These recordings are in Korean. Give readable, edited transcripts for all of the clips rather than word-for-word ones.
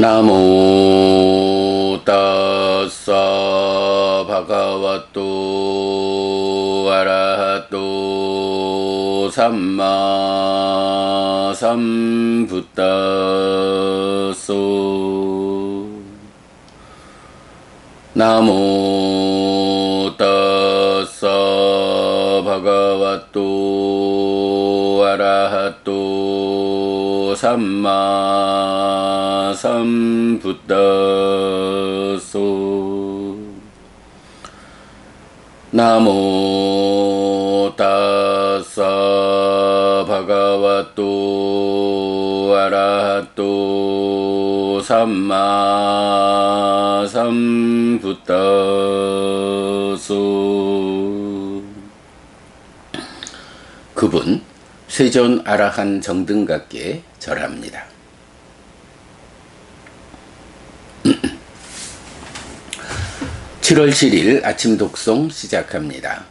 나모 따사 바가와또 아라하또 삼마 삼부따소 나모 따사 바가와또 아라하또 삼마 삼부따소 나모 따사 바가와또 아라하또 삼마 삼부따소. 그분 세존 아라한 정등각께 절합니다. 7월 7일 아침 독송 시작합니다.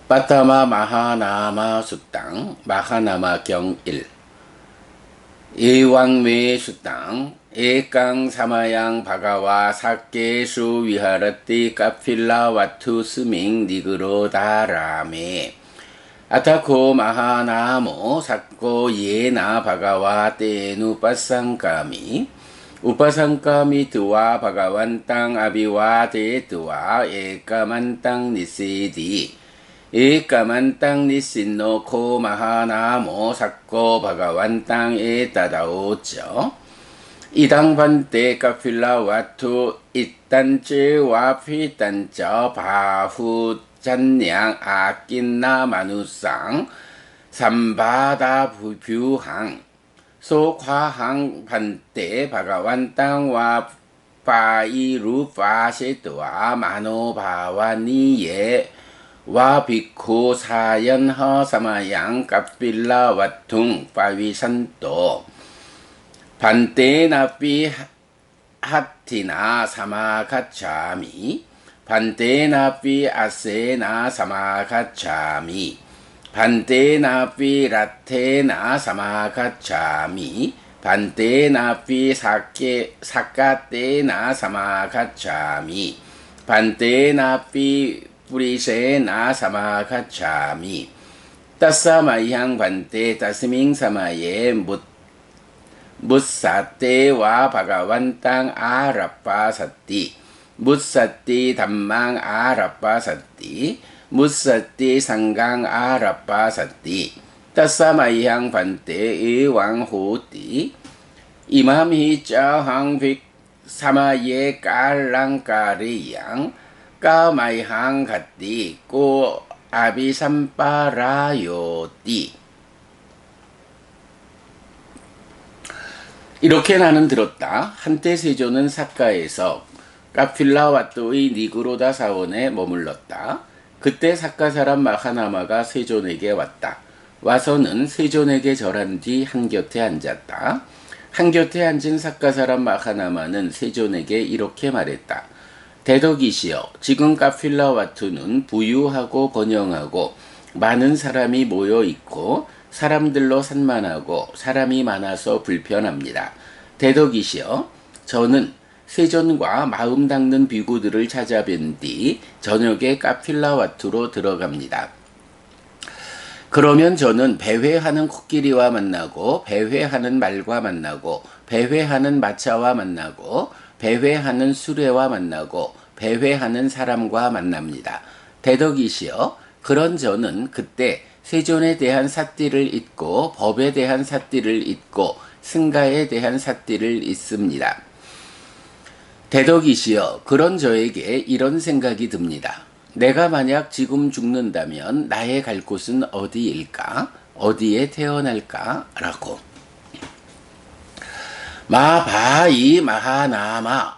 빠타마 마하나마 수땅 마하나마경 1 예왕매 수땅 에깡 사마양 바가와 사케수 위하라띠 카필라 와투 스밍 니그로 다라메 아타코 마하나모 사코 예나 바가와 테누 빠상까미 우파상까미 드와 바가완땅 아비와 데드와 에까만땅 니시디 에까만땅 니신노 코 마하나모 사코 바가완땅 에따다오쩌 이당 반대 카필라 와투 이딴쯔 와피딴쩌 바후 잔냥 아낀나 마누상 삼바다 부뷰항 소화항 반대 바가완땅와 파이루 파시드와 마노바와니예 와 비쿠 사연허 사마양 카필라 와퉁 파위산도 반대 나비 하티나 사마가차미 반대 나비 아세나 사마가차미 반대 나비 라테나 사마가차미 반대 나비 사카테나 사마가차미 반대 나비 뿌리세나 사마가차미 따사마향 반대 따스밍 사마예 무사테와 바가완땅 아라빠사띠 무사띠 담망 아라빠사띠 무사띠 상강 아라빠사띠 따사마이향 반대 의왕호띠 이맘히 짜항빅 사마예 깔랑까리양 까마이항 갓띠 꼬 아비삼빠라요띠. 이렇게 나는 들었다. 한때 세존은 사카에서 카필라와또의 니그로다 사원에 머물렀다. 그때 사카 사람 마하나마가 세존에게 왔다. 와서는 세존에게 절한 뒤 한곁에 앉았다. 한곁에 앉은 사카 사람 마하나마는 세존에게 이렇게 말했다. 대덕이시여, 지금 카필라와투는 부유하고 번영하고 많은 사람이 모여 있고 사람들로 산만하고 사람이 많아서 불편합니다. 대덕이시여, 저는 세존과 마음 닦는 비구들을 찾아뵌 뒤 저녁에 카필라와투로 들어갑니다. 그러면 저는 배회하는 코끼리와 만나고 배회하는 말과 만나고 배회하는 마차와 만나고 배회하는 수레와 만나고 배회하는 사람과 만납니다. 대덕이시여, 그런 저는 그때 세존에 대한 삿띠를 잊고 법에 대한 삿띠를 잊고 승가에 대한 삿띠를 잊습니다. 대덕이시여, 그런 저에게 이런 생각이 듭니다. 내가 만약 지금 죽는다면 나의 갈 곳은 어디일까? 어디에 태어날까? 라고. 마바이 마하나마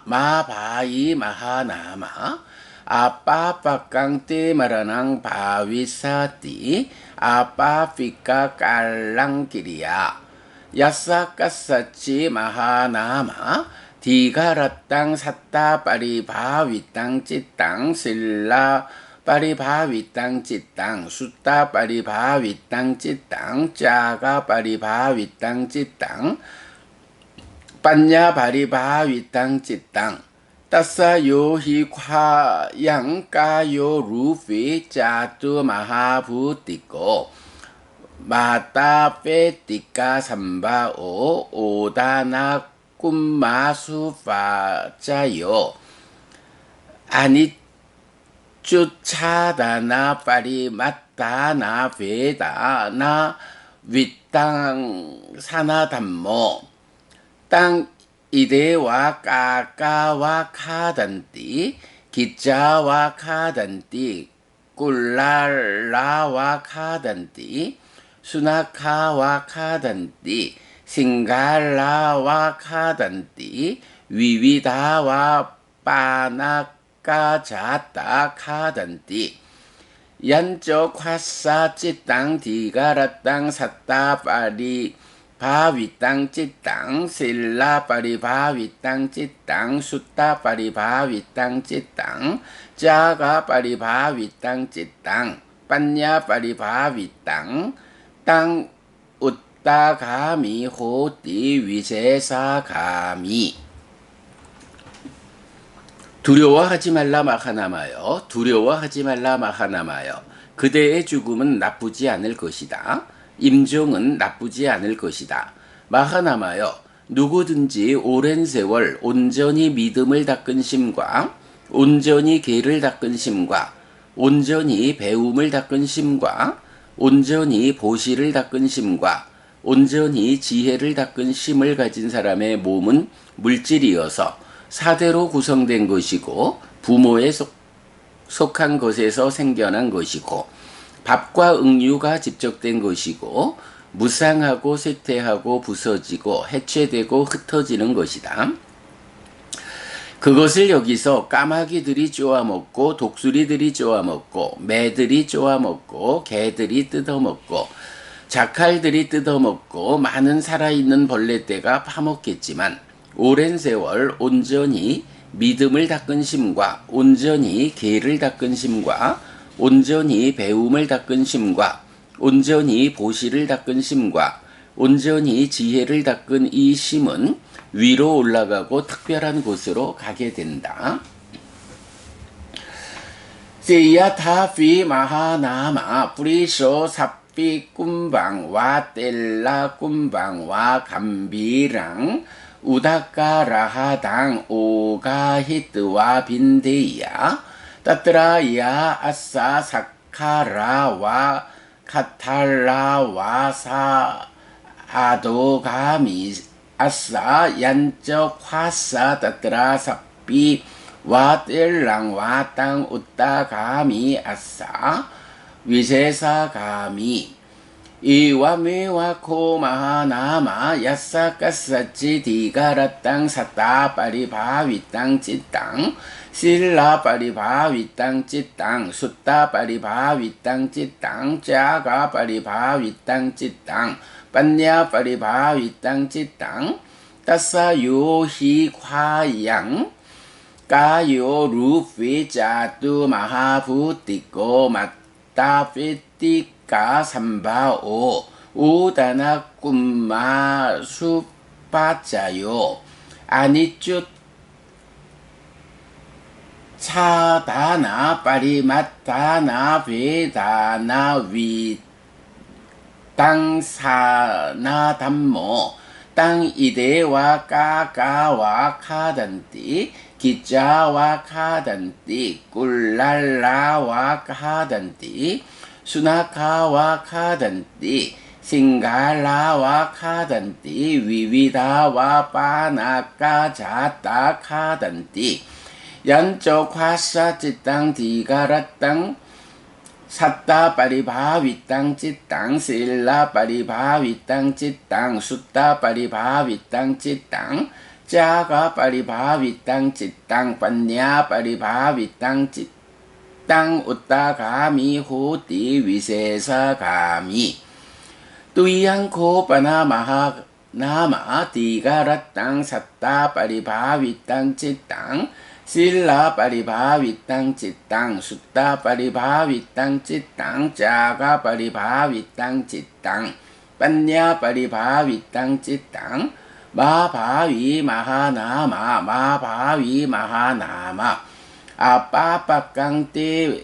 아빠빠깡띠 마라낭 바위사띠 아빠피까 깔랑기리야 야사까사치 마하나마 디가라땅 삿다 빠리바위땅 찌땅 실라 빠리바위땅 찌땅 숫다 빠리바위땅 찌땅 짜가 빠리바위땅 찌땅 빤야 바리바위 땅 찌땅 따싸요 히화 양가요 루피 짜뚜 마하부띠고 마따 페띠까 삼바오 오다나 꿈마수 파짜요 아니 쫓아다나 파리 맞다나 베다나 윗땅 사나담모 땅 이데와 까까와 카단띠 기자와 카단띠 꿀랄라와 카단띠 수나카와 카단띠 싱갈라와 카단띠 위위다와 빠나까자따 카단띠 얀쪽 화사 찌땅 디가라땅 샀다 빠리 바위 땅 찌땅 실라 빠리 바위 땅 찌땅 숫다 빠리 바위 땅 찌땅 짜가 빠리 바위 땅 찌땅 빤야 빠리 바위 땅 웃다 가미 호띠 위세사 가미 두려워하지 말라 마하나마여 두려워하지 말라 마하나마여 그대의 죽음은 나쁘지 않을 것이다. 임종은 나쁘지 않을 것이다. 마하나마여 누구든지 오랜 세월 온전히 믿음을 닦은 심과 온전히 계를 닦은 심과 온전히 배움을 닦은 심과 온전히 보시를 닦은 심과 온전히 지혜를 닦은 심을 가진 사람의 몸은 물질이어서 사대로 구성된 것이고 부모에 속한 것에서 생겨난 것이고 밥과 응유가 집적된 것이고 무상하고 쇠퇴하고 부서지고 해체되고 흩어지는 것이다. 그것을 여기서 까마귀들이 쪼아먹고 독수리들이 쪼아먹고 매들이 쪼아먹고 개들이 뜯어먹고 자칼들이 뜯어먹고 많은 살아있는 벌레떼가 파먹겠지만 오랜 세월 온전히 믿음을 닦은 심과 온전히 계를 닦은 심과 온전히 배움을 닦은 심과 온전히 보시를 닦은 심과 온전히 지혜를 닦은 이 심은 위로 올라가고 특별한 곳으로 가게 된다. 세야타피 마하나마 프리쇼 삽비 꿈방와 텔라 꿈방와 감비랑 우다카라하당 오가히트와 빈데야 따트라야 아싸 사카라와 카탈라와 사아도가미 아싸 얀적 화사 따트라 삽비 와텔랑 와땅 우따가미 아싸 위세사가미 이와메와 코마하나마 야사까사치 디가라땅 사따 빠리바위 땅 찌땅 실라 빠리바위 땅 찌땅 숫따 빠리바위 땅 찌땅 짜가 빠리바위 땅 찌땅 빤야 빠리바위 땅 찌땅 따사요히 화양 까요 루피 짜뚜 마하부띠고 맞따피띠 까 삼바오 우다나 꿈마 수빠자요 아니쭈 차다나 빠리맛다나 베다나 위 땅사나 담모 땅 이데와 까까와 카단띠 기자와 카단띠 꿀랄라와 카단띠 수나카와 카단띠 싱갈라와 카단띠 위위다와 빠나까자따 카단띠 얀쪽 화사 찌땅 디가라땅 샀다 빠리바위 땅 찌땅 실라 빠리바위 땅 찌땅 숫다 빠리바위 땅 찌땅 짜가 빠리바위 땅 찌땅 빤야 빠리바위 땅 찌땅 땅 웃다가미 호띠 위세사가미 뚜이양코 빠나마하 나마 디가라 땅 샀다 빠리바위 땅 찌땅 실라 빠리바위 땅 찌땅 숫다 빠리바위 땅 찌땅 짜가 빠리바위 땅 찌땅 빤야 빠리바위 땅 찌땅 마바위 마하나마 마바위 마하나마 아빠빠깡띠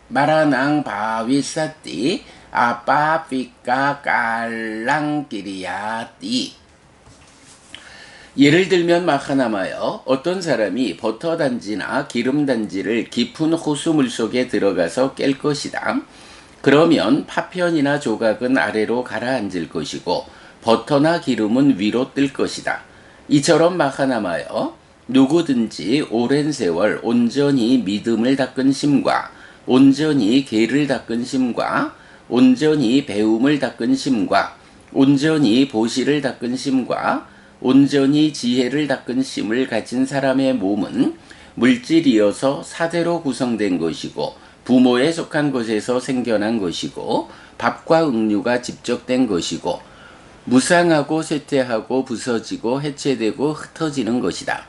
마라낭 바위사띠 아빠삐까 깔랑끼리야띠. 예를 들면 마하나마여, 어떤 사람이 버터 단지나 기름 단지를 깊은 호수 물속에 들어가서 깰 것이다. 그러면 파편이나 조각은 아래로 가라앉을 것이고 버터나 기름은 위로 뜰 것이다. 이처럼 마하나마여, 누구든지 오랜 세월 온전히 믿음을 닦은 심과 온전히 계를 닦은 심과 온전히 배움을 닦은 심과 온전히 보시를 닦은 심과 온전히 지혜를 닦은 심을 가진 사람의 몸은 물질이어서 사대로 구성된 것이고 부모에 속한 것에서 생겨난 것이고 밥과 음료가 집적된 것이고 무상하고 쇠퇴하고 부서지고 해체되고 흩어지는 것이다.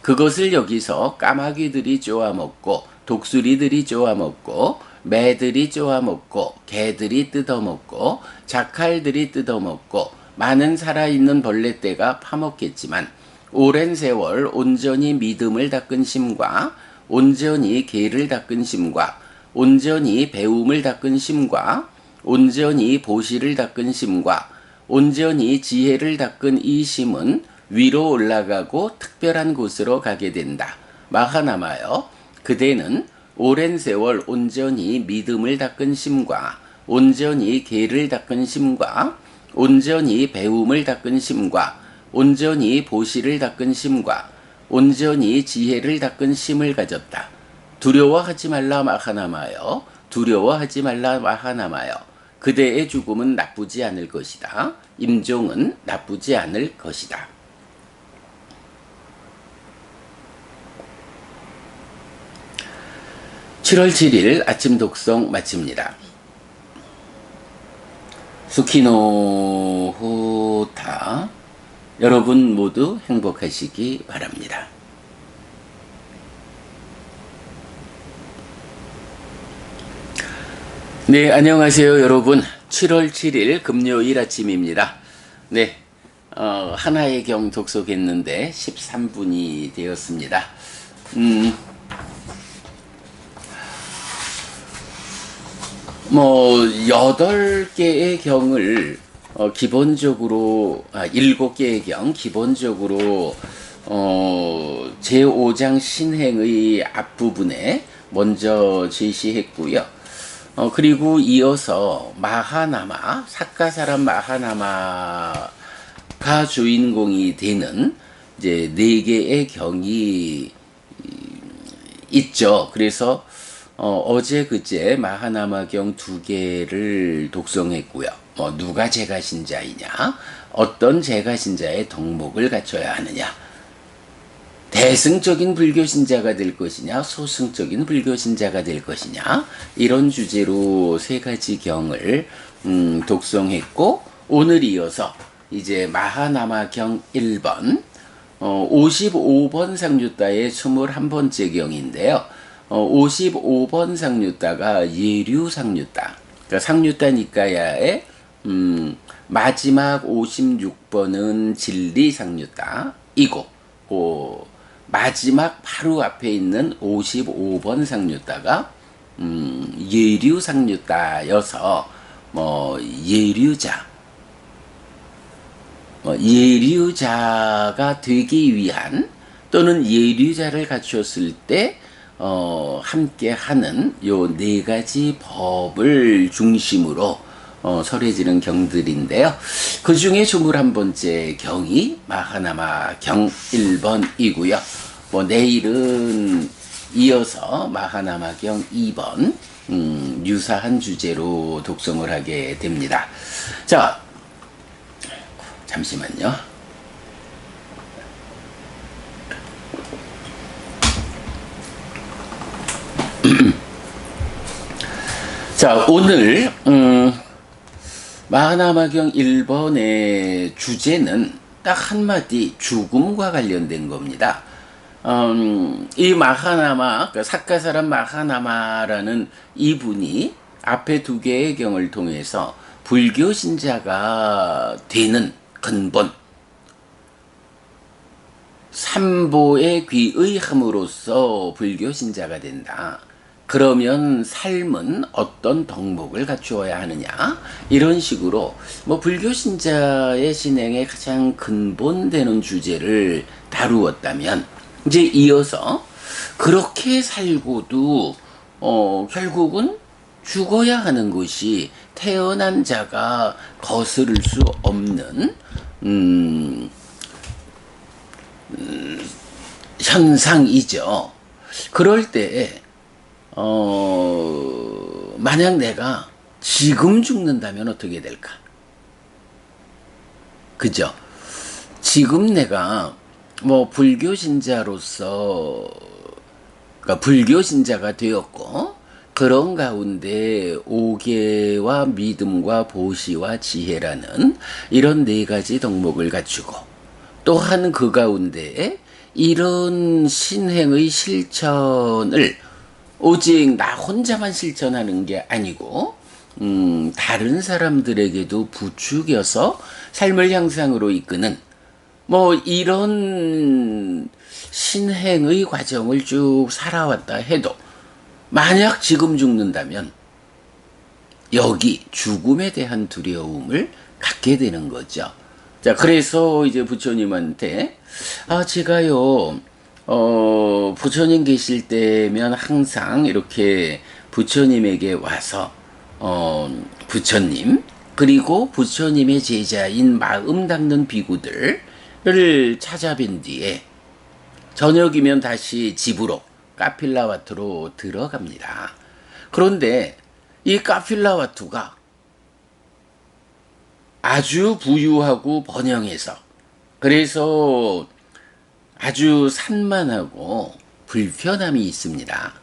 그것을 여기서 까마귀들이 쪼아먹고 독수리들이 쪼아먹고 매들이 쪼아먹고 개들이 뜯어먹고 자칼들이 뜯어먹고 많은 살아있는 벌레떼가 파먹겠지만 오랜 세월 온전히 믿음을 닦은 심과 온전히 계를 닦은 심과 온전히 배움을 닦은 심과 온전히 보시를 닦은 심과 온전히 지혜를 닦은 이 심은 위로 올라가고 특별한 곳으로 가게 된다. 마하나마여, 그대는 오랜 세월 온전히 믿음을 닦은 심과 온전히 계를 닦은 심과 온전히 배움을 닦은 심과 온전히 보시를 닦은 심과 온전히 지혜를 닦은 심을 가졌다. 두려워하지 말라 마하나마여, 두려워하지 말라 마하나마여. 그대의 죽음은 나쁘지 않을 것이다. 임종은 나쁘지 않을 것이다. 7월 7일 아침 독송 마칩니다. 수키노 호타. 여러분 모두 행복하시기 바랍니다. 네, 안녕하세요 여러분. 7월 7일 금요일 아침입니다. 네, 하나의 경 독송했는데 13분이 되었습니다. 8개의 경을 기본적으로 7개의 경 기본적으로 제5장 신행의 앞부분에 먼저 제시했고요. 그리고 이어서 마하나마, 사카사람 마하나마가 주인공이 되는 이제 4개의 경이 있죠. 그래서 어제 그제 마하나마경 2개를 독송했고요. 누가 제가신자이냐, 어떤 제가신자의 덕목을 갖춰야 하느냐, 대승적인 불교신자가 될 것이냐, 소승적인 불교신자가 될 것이냐, 이런 주제로 3가지 경을 독송했고, 오늘 이어서 이제 마하나마경 1번 55번 상류따의 21번째 경인데요. 55번 상류따가 예류 상류따, 그러니까 상류따 니까야의 마지막 56번은 진리 상류따이고, 마지막 바로 앞에 있는 55번 상류따가 예류 상류따여서 예류자가 되기 위한, 또는 예류자를 갖췄을 때 함께 하는 요 4가지 법을 중심으로 설해지는 경들인데요. 그 중에 21번째 경이 마하나마 경 1번이고요. 내일은 이어서 마하나마 경 2번 유사한 주제로 독송을 하게 됩니다. 자, 잠시만요. 자, 오늘 마하나마경 1번의 주제는 딱 한마디 죽음과 관련된 겁니다. 이 마하나마, 사카사람 마하나마라는 이분이 앞에 2개의 경을 통해서 불교 신자가 되는 근본, 삼보에 귀의함으로써 불교 신자가 된다. 그러면 삶은 어떤 덕목을 갖추어야 하느냐? 이런 식으로 뭐 불교 신자의 신행의 가장 근본되는 주제를 다루었다면, 이제 이어서 그렇게 살고도 결국은 죽어야 하는 것이 태어난 자가 거스를 수 없는 현상이죠. 그럴 때 만약 내가 지금 죽는다면 어떻게 될까? 그죠? 지금 내가 뭐 불교 신자로서, 그러니까 불교 신자가 되었고, 그런 가운데 오계와 믿음과 보시와 지혜라는 이런 네 가지 덕목을 갖추고, 또한 그 가운데에 이런 신행의 실천을 오직 나 혼자만 실천하는 게 아니고 다른 사람들에게도 부추겨서 삶을 향상으로 이끄는 뭐 이런 신행의 과정을 쭉 살아왔다 해도, 만약 지금 죽는다면 여기 죽음에 대한 두려움을 갖게 되는 거죠. 자, 그래서 이제 부처님한테 제가요 부처님 계실 때면 항상 이렇게 부처님에게 와서 부처님 그리고 부처님의 제자인 마음 닦는 비구들을 찾아뵌 뒤에 저녁이면 다시 집으로 카필라와투로 들어갑니다. 그런데 이 카필라와투가 아주 부유하고 번영해서, 그래서 아주 산만하고 불편함이 있습니다.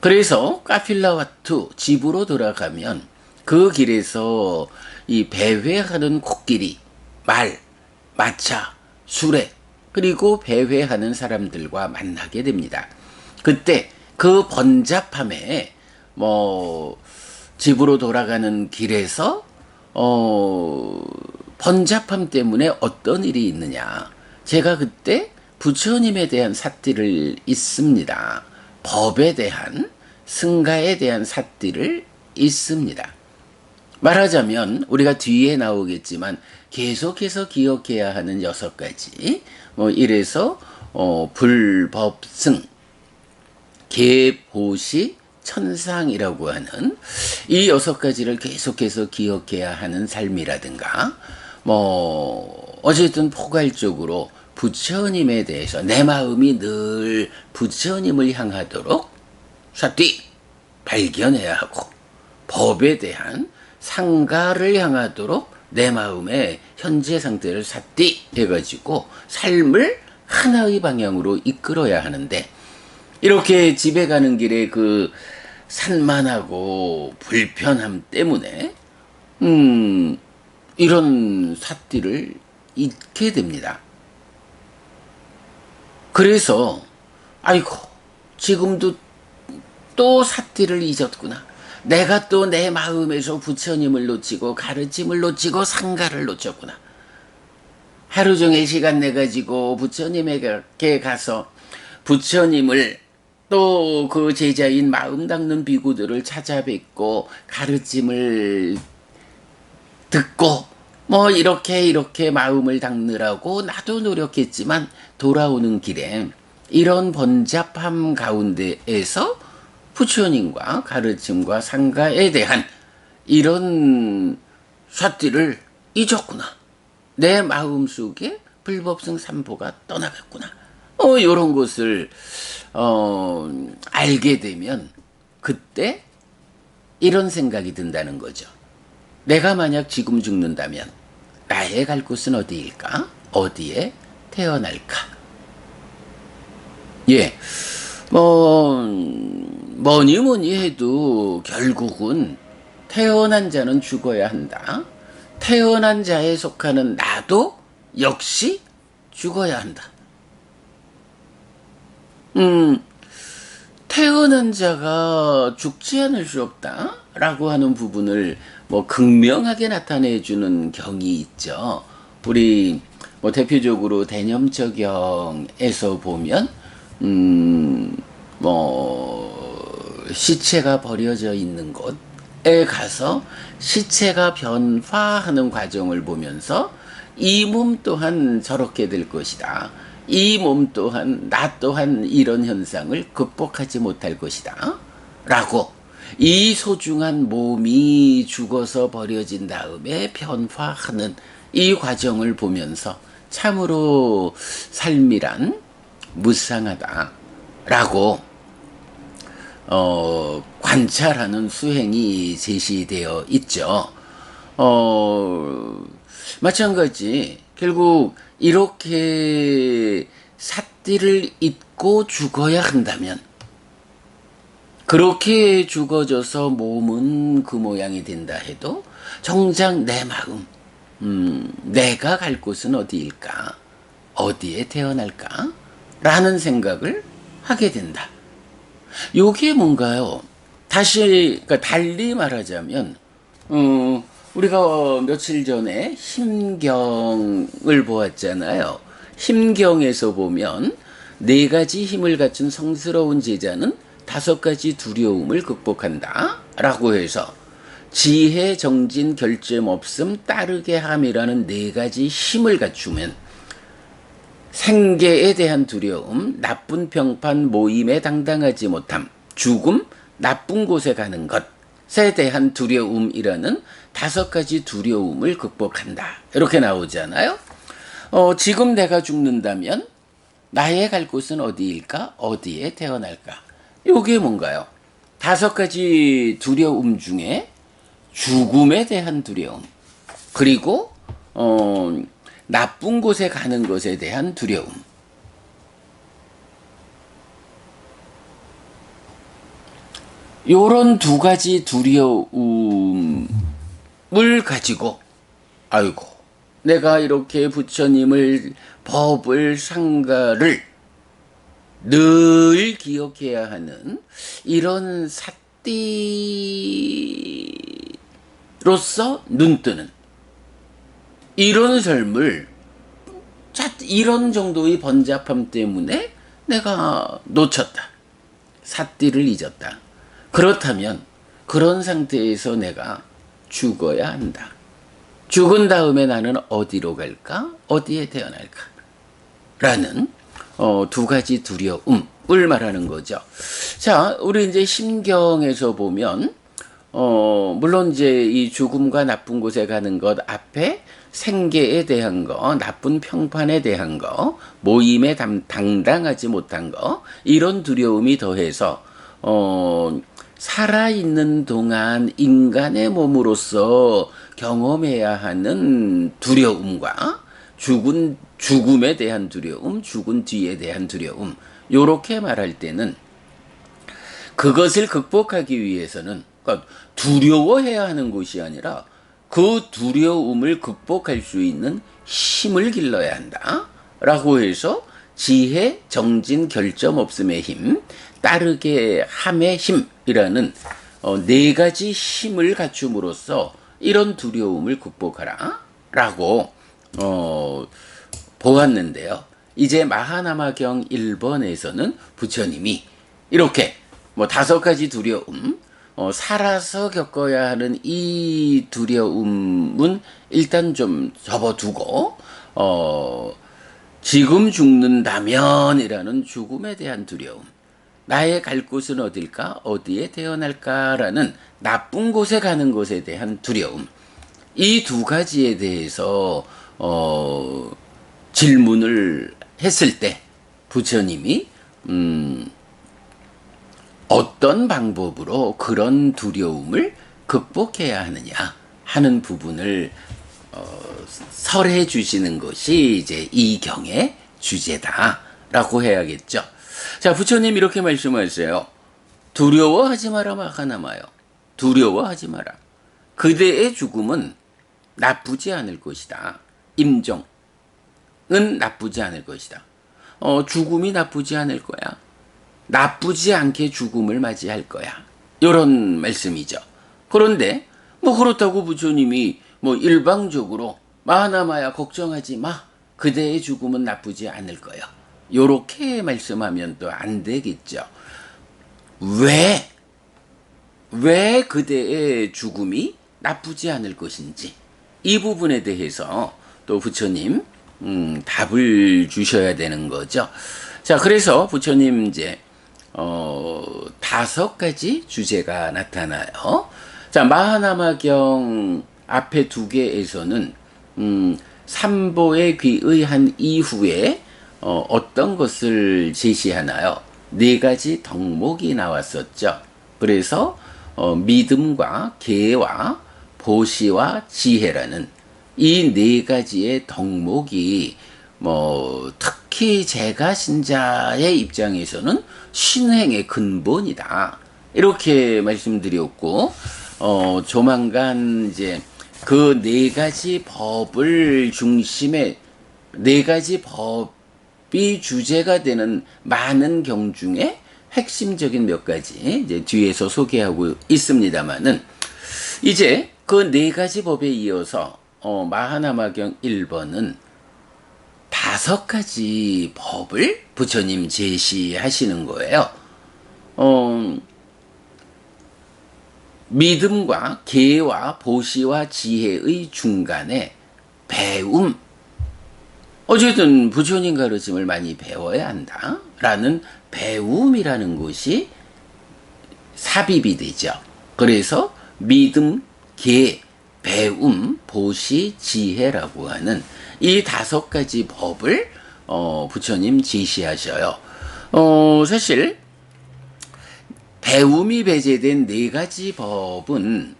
그래서 카필라와투 집으로 돌아가면 그 길에서 이 배회하는 코끼리, 말, 마차, 수레, 그리고 배회하는 사람들과 만나게 됩니다. 그때 그 번잡함에 집으로 돌아가는 길에서 번잡함 때문에 어떤 일이 있느냐. 제가 그때 부처님에 대한 삿띠를 있습니다. 법에 대한, 승가에 대한 삿띠를 있습니다. 말하자면 우리가 뒤에 나오겠지만 계속해서 기억해야 하는 6가지, 이래서 불법승, 계보시, 천상이라고 하는 이 6가지를 계속해서 기억해야 하는 삶이라든가, 어쨌든 포괄적으로 부처님에 대해서 내 마음이 늘 부처님을 향하도록 삿띠 발견해야 하고, 법에 대한 상가를 향하도록 내 마음의 현재 상태를 삿띠 해가지고 삶을 하나의 방향으로 이끌어야 하는데, 이렇게 집에 가는 길에 그 산만하고 불편함 때문에 이런 삿띠를 잊게 됩니다. 그래서 아이고, 지금도 또 삿띠를 잊었구나. 내가 또 내 마음에서 부처님을 놓치고 가르침을 놓치고 상가를 놓쳤구나. 하루 종일 시간 내가지고 부처님에게 가서 부처님을, 또 그 제자인 마음 닦는 비구들을 찾아뵙고 가르침을 듣고 이렇게 마음을 닦느라고 나도 노력했지만 돌아오는 길에 이런 번잡함 가운데에서 부처님과 가르침과 상가에 대한 이런 삿띠를 잊었구나. 내 마음속에 불법승 삼보가 떠나갔구나. 요런 것을 알게 되면 그때 이런 생각이 든다는 거죠. 내가 만약 지금 죽는다면 나의 갈 곳은 어디일까? 어디에 태어날까? 예, 뭐니 해도 결국은 태어난 자는 죽어야 한다. 태어난 자에 속하는 나도 역시 죽어야 한다. 태어난 자가 죽지 않을 수 없다라고 하는 부분을 극명하게 나타내주는 경이 있죠. 우리 뭐 대표적으로 대념적경에서 보면 시체가 버려져 있는 곳에 가서 시체가 변화하는 과정을 보면서 이 몸 또한 저렇게 될 것이다. 이 몸 또한, 나 또한 이런 현상을 극복하지 못할 것이다. 라고 이 소중한 몸이 죽어서 버려진 다음에 변화하는 이 과정을 보면서 참으로 삶이란 무상하다. 라고 관찰하는 수행이 제시되어 있죠. 마찬가지 결국 이렇게 삿띠를 잊고 죽어야 한다면 그렇게 죽어져서 몸은 그 모양이 된다 해도 정작 내 마음, 내가 갈 곳은 어디일까? 어디에 태어날까? 라는 생각을 하게 된다. 요게 뭔가요? 다시, 그러니까 달리 말하자면, 우리가 며칠 전에 힘경을 보았잖아요. 힘경에서 보면, 4가지 힘을 갖춘 성스러운 제자는 5가지 두려움을 극복한다. 라고 해서, 지혜, 정진, 결점 없음, 따르게 함이라는 4가지 힘을 갖추면, 생계에 대한 두려움, 나쁜 평판, 모임에 당당하지 못함, 죽음, 나쁜 곳에 가는 것에 대한 두려움이라는 5가지 두려움을 극복한다. 이렇게 나오잖아요. 지금 내가 죽는다면 나의 갈 곳은 어디일까? 어디에 태어날까? 이게 뭔가요? 5가지 두려움 중에 죽음에 대한 두려움, 그리고 나쁜 곳에 가는 것에 대한 두려움. 요런 2가지 두려움을 가지고, 아이고, 내가 이렇게 부처님을, 법을, 상가를 늘 기억해야 하는 이런 삿띠로서 눈뜨는 이런 삶을 이런 정도의 번잡함 때문에 내가 놓쳤다. 삿띠를 잊었다. 그렇다면 그런 상태에서 내가 죽어야 한다. 죽은 다음에 나는 어디로 갈까? 어디에 태어날까? 라는 2가지 두려움을 말하는 거죠. 자, 우리 이제 심경에서 보면 물론 이제 이 죽음과 나쁜 곳에 가는 것 앞에 생계에 대한 거, 나쁜 평판에 대한 거, 모임에 당당하지 못한 거, 이런 두려움이 더해서 살아있는 동안 인간의 몸으로서 경험해야 하는 두려움과 죽음에 대한 두려움, 죽은 뒤에 대한 두려움, 요렇게 말할 때는 그것을 극복하기 위해서는, 그러니까 두려워해야 하는 것이 아니라 그 두려움을 극복할 수 있는 힘을 길러야 한다. 라고 해서 지혜, 정진, 결점 없음의 힘, 따르게 함의 힘이라는 4가지 힘을 갖춤으로써 이런 두려움을 극복하라. 라고 보았는데요. 이제 마하나마경 1번에서는 부처님이 이렇게 5가지 두려움, 살아서 겪어야 하는 이 두려움은 일단 좀 접어두고, 지금 죽는다면이라는 죽음에 대한 두려움, 나의 갈 곳은 어딜까? 어디에 태어날까라는 나쁜 곳에 가는 것에 대한 두려움, 이 2가지에 대해서 질문을 했을 때 부처님이 어떤 방법으로 그런 두려움을 극복해야 하느냐 하는 부분을 설해 주시는 것이 이제 이 경의 주제다라고 해야겠죠. 자, 부처님 이렇게 말씀하세요. 두려워하지 마라 마하나마요. 두려워하지 마라. 그대의 죽음은 나쁘지 않을 것이다. 임종은 나쁘지 않을 것이다. 죽음이 나쁘지 않을 거야. 나쁘지 않게 죽음을 맞이할 거야. 이런 말씀이죠. 그런데 그렇다고 부처님이 일방적으로 마하나마야 걱정하지 마. 그대의 죽음은 나쁘지 않을 거요. 요렇게 말씀하면 또 안 되겠죠. 왜 그대의 죽음이 나쁘지 않을 것인지 이 부분에 대해서 또 부처님 답을 주셔야 되는 거죠. 자, 그래서 부처님 이제 5가지 주제가 나타나요. 자, 마하나마경 앞에 2개에서는 삼보에 귀의한 이후에 어떤 것을 제시하나요? 4가지 덕목이 나왔었죠. 그래서 믿음과 계와 보시와 지혜라는 이 4가지의 덕목이 특히 제가 신자의 입장에서는 신행의 근본이다. 이렇게 말씀드렸고, 조만간 이제 그 4가지 법을 중심에 4가지 법이 주제가 되는 많은 경 중에 핵심적인 몇 가지 이제 뒤에서 소개하고 있습니다만은 이제 그 4가지 법에 이어서 마하나마경 1번은 5가지 법을 부처님 제시하시는 거예요. 믿음과 계와 보시와 지혜의 중간에 배움. 어쨌든 부처님 가르침을 많이 배워야 한다. 라는 배움이라는 것이 삽입이 되죠. 그래서 믿음, 계, 배움, 보시, 지혜라고 하는 이 5가지 법을 부처님 제시하셔요. 사실 배움이 배제된 4가지 법은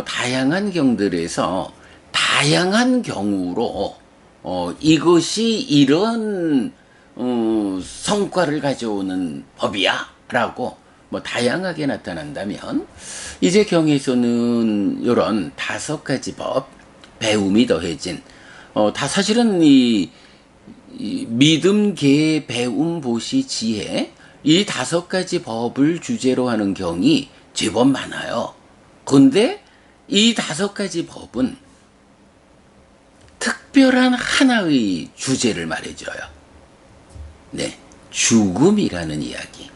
다양한 경들에서 다양한 경우로 이것이 이런 성과를 가져오는 법이야 라고 다양하게 나타난다면 이제 경에서는 이런 5가지 법, 배움이 더해진 사실은 이 믿음, 계, 배움, 보시, 지혜 이 5가지 법을 주제로 하는 경이 제법 많아요. 그런데 이 5가지 법은 특별한 하나의 주제를 말해줘요. 네, 죽음이라는 이야기.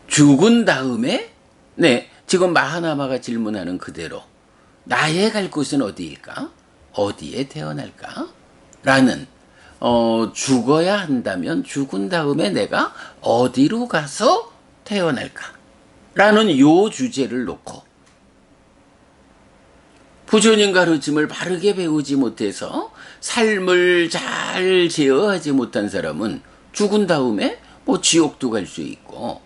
죽은 다음에 네, 지금 마하나마가 질문하는 그대로 나의 갈 곳은 어디일까? 어디에 태어날까? 라는 죽어야 한다면 죽은 다음에 내가 어디로 가서 태어날까? 라는 요 주제를 놓고 부처님 가르침을 바르게 배우지 못해서 삶을 잘 제어하지 못한 사람은 죽은 다음에 지옥도 갈 수 있고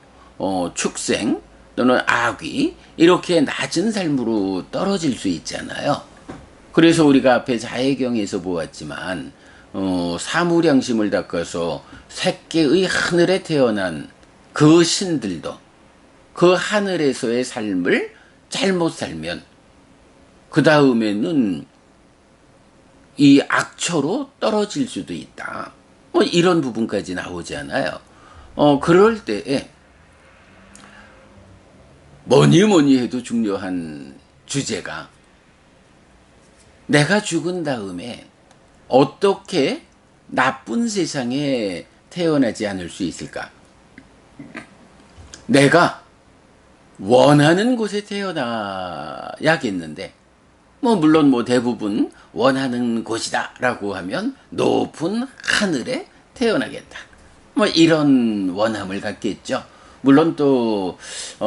축생 또는 악귀 이렇게 낮은 삶으로 떨어질 수 있잖아요. 그래서 우리가 앞에 자해경에서 보았지만 사무량심을 닦아서 새끼의 하늘에 태어난 그 신들도 그 하늘에서의 삶을 잘못 살면 그 다음에는 이 악처로 떨어질 수도 있다. 이런 부분까지 나오잖아요. 그럴 때에 뭐니 해도 중요한 주제가 내가 죽은 다음에 어떻게 나쁜 세상에 태어나지 않을 수 있을까? 내가 원하는 곳에 태어나야겠는데 물론 대부분 원하는 곳이다 라고 하면 높은 하늘에 태어나겠다. 이런 원함을 갖겠죠. 물론 또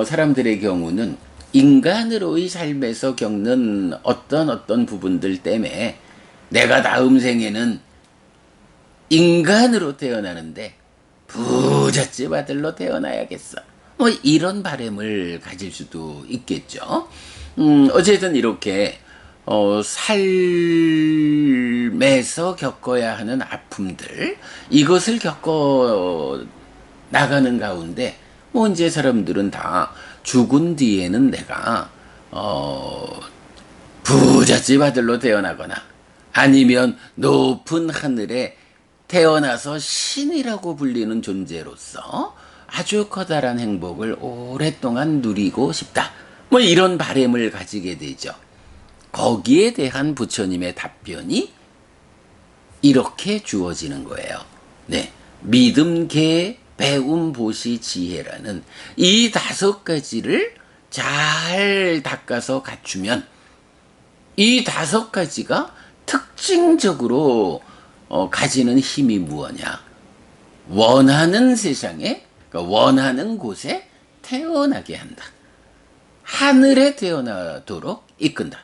사람들의 경우는 인간으로의 삶에서 겪는 어떤 부분들 때문에 내가 다음 생에는 인간으로 태어나는데 부잣집 아들로 태어나야겠어. 이런 바람을 가질 수도 있겠죠. 어쨌든 이렇게 삶에서 겪어야 하는 아픔들 이것을 겪어 나가는 가운데 이제 사람들은 다 죽은 뒤에는 내가 부잣집 아들로 태어나거나 아니면 높은 하늘에 태어나서 신이라고 불리는 존재로서 아주 커다란 행복을 오랫동안 누리고 싶다. 이런 바람을 가지게 되죠. 거기에 대한 부처님의 답변이 이렇게 주어지는 거예요. 네. 믿음, 계, 배움, 보시, 지혜라는 이 5가지를 잘 닦아서 갖추면 이 5가지가 특징적으로 가지는 힘이 무엇냐? 원하는 세상에, 그러니까 원하는 곳에 태어나게 한다. 하늘에 태어나도록 이끈다.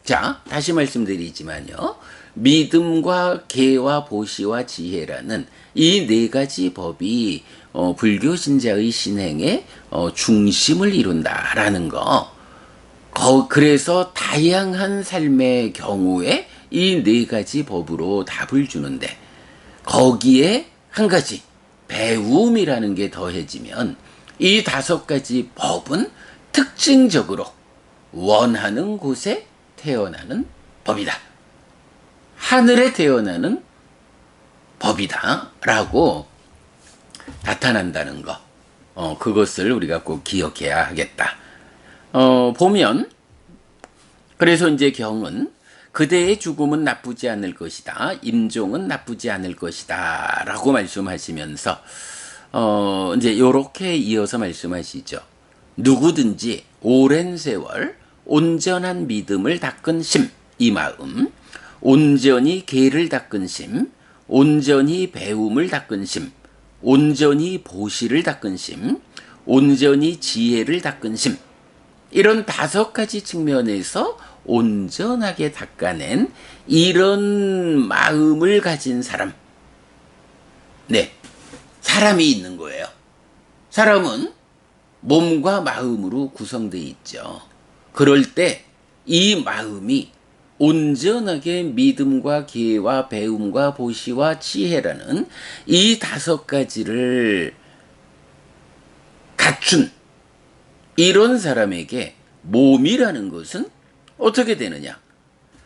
자, 다시 말씀드리지만요. 믿음과 계와 보시와 지혜라는 이 4가지 법이 불교 신자의 신행의 중심을 이룬다라는 거. 그래서 다양한 삶의 경우에 이 4가지 법으로 답을 주는데 거기에 한 가지 배움이라는 게 더해지면 이 5가지 법은 특징적으로 원하는 곳에 태어나는 법이다. 하늘에 태어나는 법이다. 라고 나타난다는 거. 그것을 우리가 꼭 기억해야 하겠다. 보면, 그래서 이제 경은 그대의 죽음은 나쁘지 않을 것이다. 임종은 나쁘지 않을 것이다. 라고 말씀하시면서, 이제 요렇게 이어서 말씀하시죠. 누구든지 오랜 세월 온전한 믿음을 닦은 심, 이 마음, 온전히 계를 닦은 심, 온전히 배움을 닦은 심, 온전히 보시를 닦은 심, 온전히 지혜를 닦은 심, 이런 5가지 측면에서 온전하게 닦아낸 이런 마음을 가진 사람, 네, 사람이 있는 거예요. 사람은 몸과 마음으로 구성되어 있죠. 그럴 때 이 마음이 온전하게 믿음과 계와 배움과 보시와 지혜라는 이 5가지를 갖춘 이런 사람에게 몸이라는 것은 어떻게 되느냐?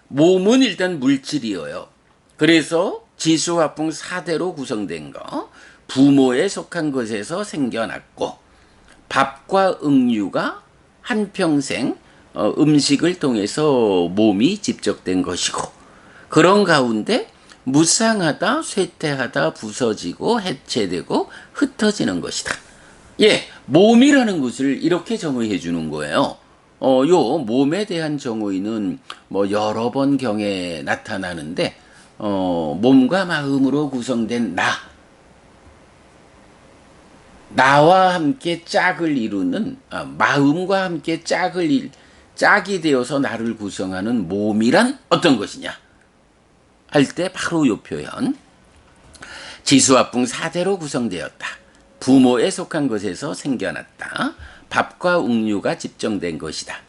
몸은 일단 물질이어요. 그래서 지수화풍 4대로 구성된 거, 부모에 속한 것에서 생겨났고 밥과 응유가 한평생 음식을 통해서 몸이 집적된 것이고 그런 가운데 무상하다, 쇠퇴하다, 부서지고 해체되고 흩어지는 것이다. 예, 몸이라는 것을 이렇게 정의해 주는 거예요. 요 몸에 대한 정의는 뭐 여러 번 경에 나타나는데 몸과 마음으로 구성된 나와 함께 짝을 이루는 마음과 함께 짝이 되어서 나를 구성하는 몸이란 어떤 것이냐 할 때 바로 요 표현 지수화풍 4대로 구성되었다. 부모에 속한 것에서 생겨났다. 밥과 웅유가 집정된 것이다.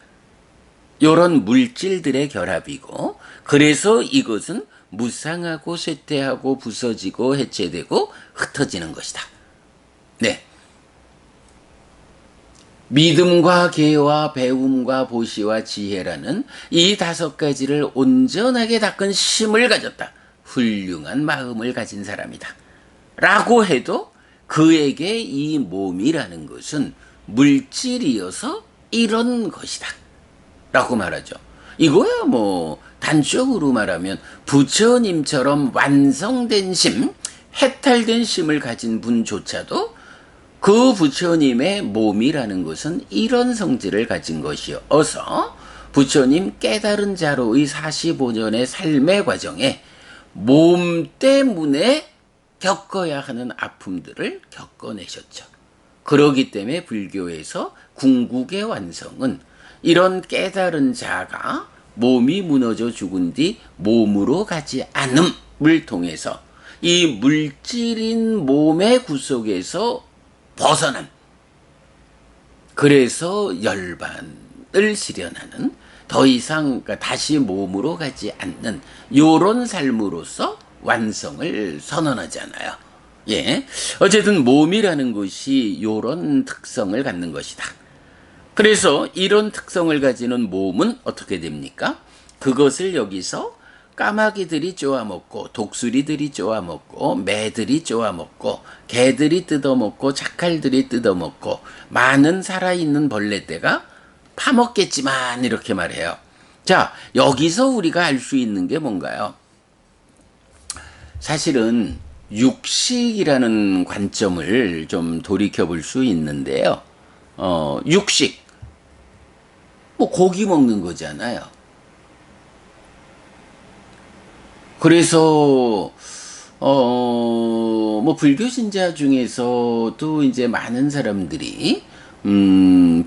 요런 물질들의 결합이고 그래서 이것은 무상하고 쇠퇴하고 부서지고 해체되고 흩어지는 것이다. 네. 믿음과 계와 배움과 보시와 지혜라는 이 5가지를 온전하게 닦은 심을 가졌다. 훌륭한 마음을 가진 사람이다. 라고 해도 그에게 이 몸이라는 것은 물질이어서 이런 것이다. 라고 말하죠. 이거야 뭐 단적으로 말하면 부처님처럼 완성된 심, 해탈된 심을 가진 분조차도 그 부처님의 몸이라는 것은 이런 성질을 가진 것이어서 부처님 깨달은 자로의 45년의 삶의 과정에 몸 때문에 겪어야 하는 아픔들을 겪어내셨죠. 그러기 때문에 불교에서 궁극의 완성은 이런 깨달은 자가 몸이 무너져 죽은 뒤 몸으로 가지 않음을 통해서 이 물질인 몸의 구속에서 벗어남. 그래서 열반을 실현하는 더 이상 다시 몸으로 가지 않는 요런 삶으로서 완성을 선언하잖아요. 예. 어쨌든 몸이라는 것이 요런 특성을 갖는 것이다. 그래서 이런 특성을 가지는 몸은 어떻게 됩니까? 그것을 여기서 까마귀들이 쪼아먹고 독수리들이 쪼아먹고 매들이 쪼아먹고 개들이 뜯어먹고 자칼들이 뜯어먹고 많은 살아있는 벌레떼가 파먹겠지만 이렇게 말해요. 자, 여기서 우리가 알 수 있는 게 뭔가요? 사실은 육식이라는 관점을 좀 돌이켜 볼 수 있는데요. 육식. 뭐 고기 먹는 거잖아요. 그래서 뭐 불교 신자 중에서도 이제 많은 사람들이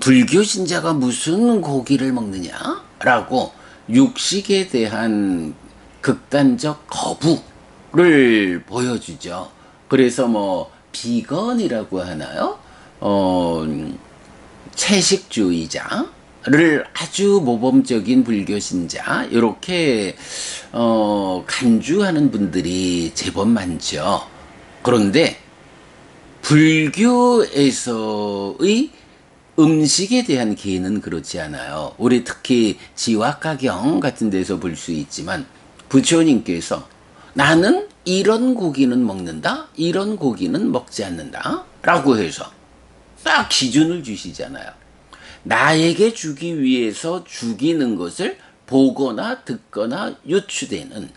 불교 신자가 무슨 고기를 먹느냐라고 육식에 대한 극단적 거부를 보여주죠. 그래서 뭐 비건이라고 하나요? 채식주의자를 아주 모범적인 불교 신자 이렇게 간주하는 분들이 제법 많죠. 그런데 불교에서의 음식에 대한 개는 그렇지 않아요. 우리 특히 지와가경 같은 데서 볼 수 있지만 부처님께서 나는 이런 고기는 먹는다, 이런 고기는 먹지 않는다 라고 해서 딱 기준을 주시잖아요. 나에게 주기 위해서 죽이는 것을 보거나 듣거나 유추되는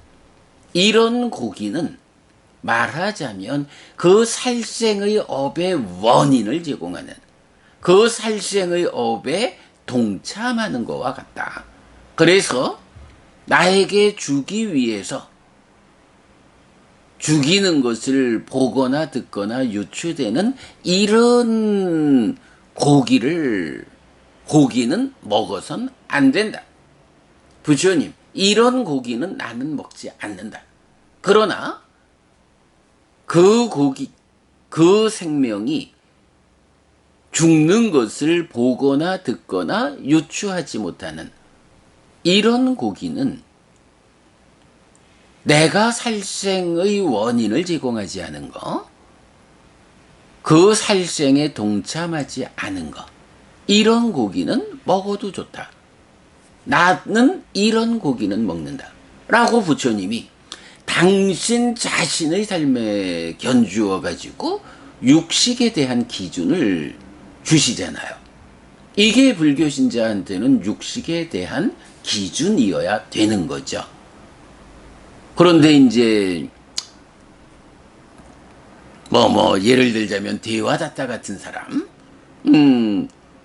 이런 고기는 말하자면 그 살생의 업의 원인을 제공하는 그 살생의 업에 동참하는 것과 같다. 그래서 나에게 주기 위해서 죽이는 것을 보거나 듣거나 유추되는 이런 고기는 먹어선 안 된다. 부처님, 이런 고기는 나는 먹지 않는다. 그러나 그 고기, 그 생명이 죽는 것을 보거나 듣거나 유추하지 못하는 이런 고기는 내가 살생의 원인을 제공하지 않은 거, 그 살생에 동참하지 않은 거, 이런 고기는 먹어도 좋다. 나는 이런 고기는 먹는다. 라고 부처님이 당신 자신의 삶에 견주어 가지고 육식에 대한 기준을 주시잖아요. 이게 불교 신자한테는 육식에 대한 기준이어야 되는 거죠. 그런데 이제 예를 들자면 대화다타 같은 사람,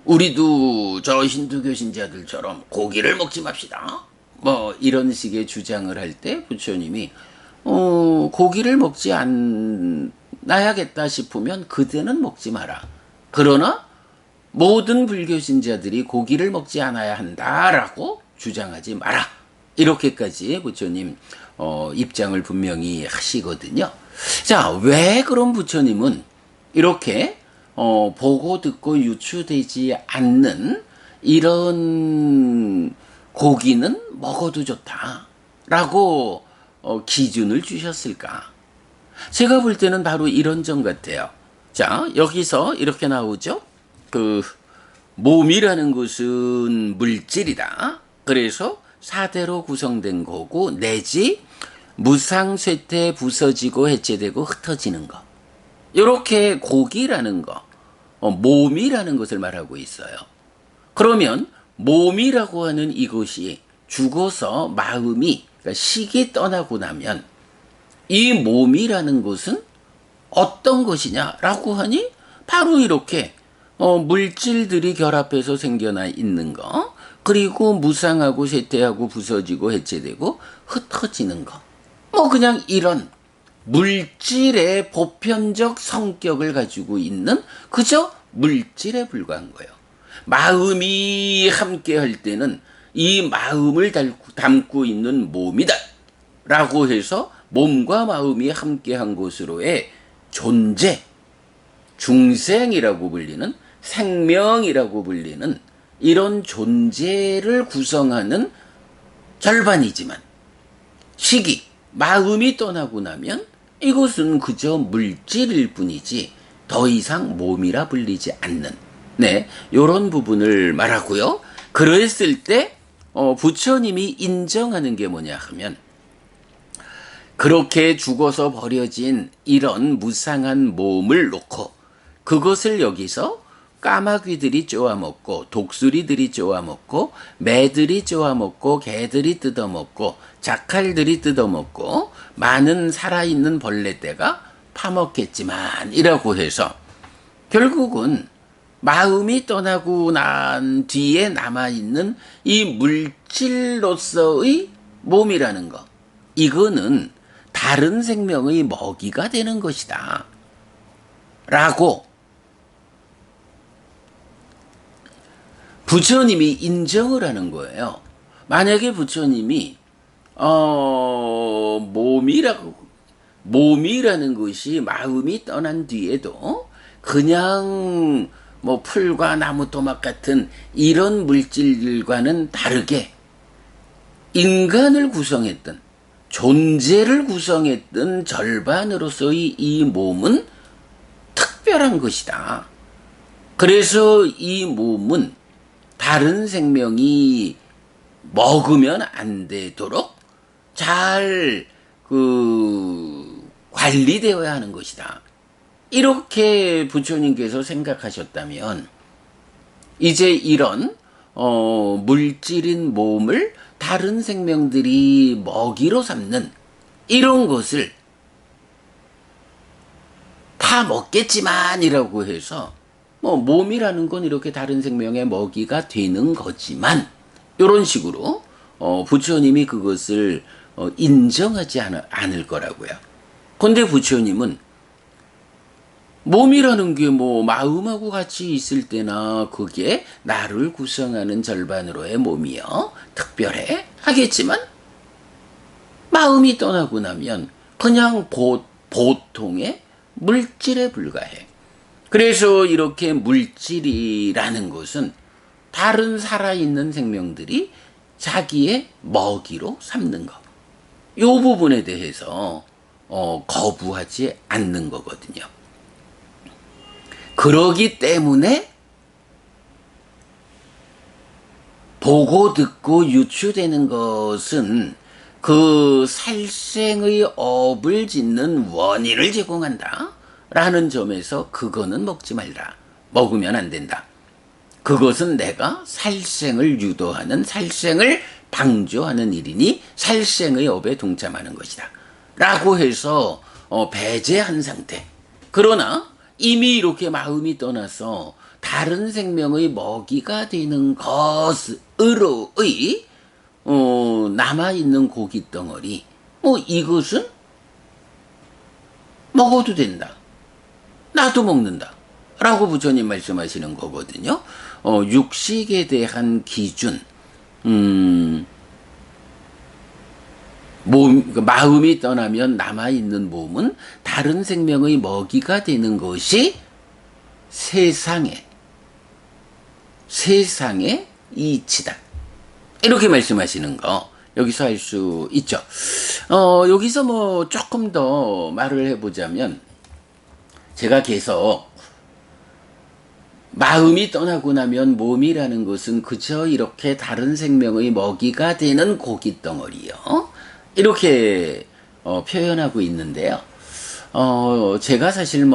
우리도 저 힌두교 신자들처럼 고기를 먹지 맙시다. 이런 식의 주장을 할 때 부처님이 고기를 먹지 않아야겠다 싶으면 그때는 먹지 마라. 그러나 모든 불교 신자들이 고기를 먹지 않아야 한다라고 주장하지 마라. 이렇게까지 부처님 입장을 분명히 하시거든요. 자, 왜 그럼 부처님은 이렇게 보고 듣고 유추되지 않는 이런 고기는 먹어도 좋다라고 기준을 주셨을까? 제가 볼 때는 바로 이런 점 같아요. 자, 여기서 이렇게 나오죠. 몸이라는 것은 물질이다. 그래서 사대로 구성된 거고 내지 무상쇠퇴 부서지고 해체되고 흩어지는 거. 이렇게 고기라는 거, 몸이라는 것을 말하고 있어요. 그러면 몸이라고 하는 이것이 죽어서 마음이, 그러니까 식이 떠나고 나면 이 몸이라는 것은 어떤 것이냐라고 하니 바로 이렇게 물질들이 결합해서 생겨나 있는 거, 그리고 무상하고 쇠퇴하고 부서지고 해체되고 흩어지는 거. 그냥 이런 물질의 보편적 성격을 가지고 있는 그저 물질에 불과한 거예요. 마음이 함께 할 때는 이 마음을 담고 있는 몸이다 라고 해서 몸과 마음이 함께한 것으로의 존재, 중생이라고 불리는, 생명이라고 불리는 이런 존재를 구성하는 절반이지만 식이, 마음이 떠나고 나면 이것은 그저 물질일 뿐이지 더 이상 몸이라 불리지 않는, 이런 부분을 말하고요. 그랬을 때 부처님이 인정하는 게 뭐냐 하면 그렇게 죽어서 버려진 이런 무상한 몸을 놓고 그것을 여기서 까마귀들이 쪼아먹고 독수리들이 쪼아먹고 매들이 쪼아먹고 개들이 뜯어먹고 자칼들이 뜯어먹고 많은 살아있는 벌레떼가 파먹겠지만 이라고 해서 결국은 마음이 떠나고 난 뒤에 남아있는 이 물질로서의 몸이라는 것, 이거는 다른 생명의 먹이가 되는 것이다 라고 부처님이 인정을 하는 거예요. 만약에 부처님이 몸이라는 것이 마음이 떠난 뒤에도 그냥 뭐 풀과 나무 토막 같은 이런 물질들과는 다르게 인간을 구성했던, 존재를 구성했던 절반으로서의 이 몸은 특별한 것이다. 그래서 이 몸은 다른 생명이 먹으면 안 되도록 잘 관리되어야 하는 것이다. 이렇게 부처님께서 생각하셨다면 이제 이런 물질인 몸을 다른 생명들이 먹이로 삼는 이런 것을 다 먹겠지만이라고 해서 몸이라는 건 이렇게 다른 생명의 먹이가 되는 거지만 이런 식으로 부처님이 그것을 인정하지 않을 거라고요. 근데 부처님은 몸이라는 게 마음하고 같이 있을 때나 그게 나를 구성하는 절반으로의 몸이요. 특별해 하겠지만 마음이 떠나고 나면 그냥 보통의 물질에 불과해. 그래서 이렇게 물질이라는 것은 다른 살아있는 생명들이 자기의 먹이로 삼는 것. 이 부분에 대해서 거부하지 않는 거거든요. 그러기 때문에 보고 듣고 유추되는 것은 그 살생의 업을 짓는 원인을 제공한다 라는 점에서 그거는 먹지 말라. 먹으면 안 된다. 그것은 내가 살생을 유도하는, 살생을 방조하는 일이니 살생의 업에 동참하는 것이다 라고 해서 배제한 상태. 그러나 이미 이렇게 마음이 떠나서 다른 생명의 먹이가 되는 것으로의 남아있는 고기 덩어리, 이것은 먹어도 된다. 나도 먹는다. 라고 부처님 말씀하시는 거거든요. 육식에 대한 기준, 마음이 떠나면 남아있는 몸은 다른 생명의 먹이가 되는 것이 세상의 이치다. 이렇게 말씀하시는 거 여기서 알 수 있죠. 여기서 조금 더 말을 해보자면 제가 계속 마음이 떠나고 나면 몸이라는 것은 그저 이렇게 다른 생명의 먹이가 되는 고깃덩어리요. 이렇게 표현하고 있는데요. 제가 사실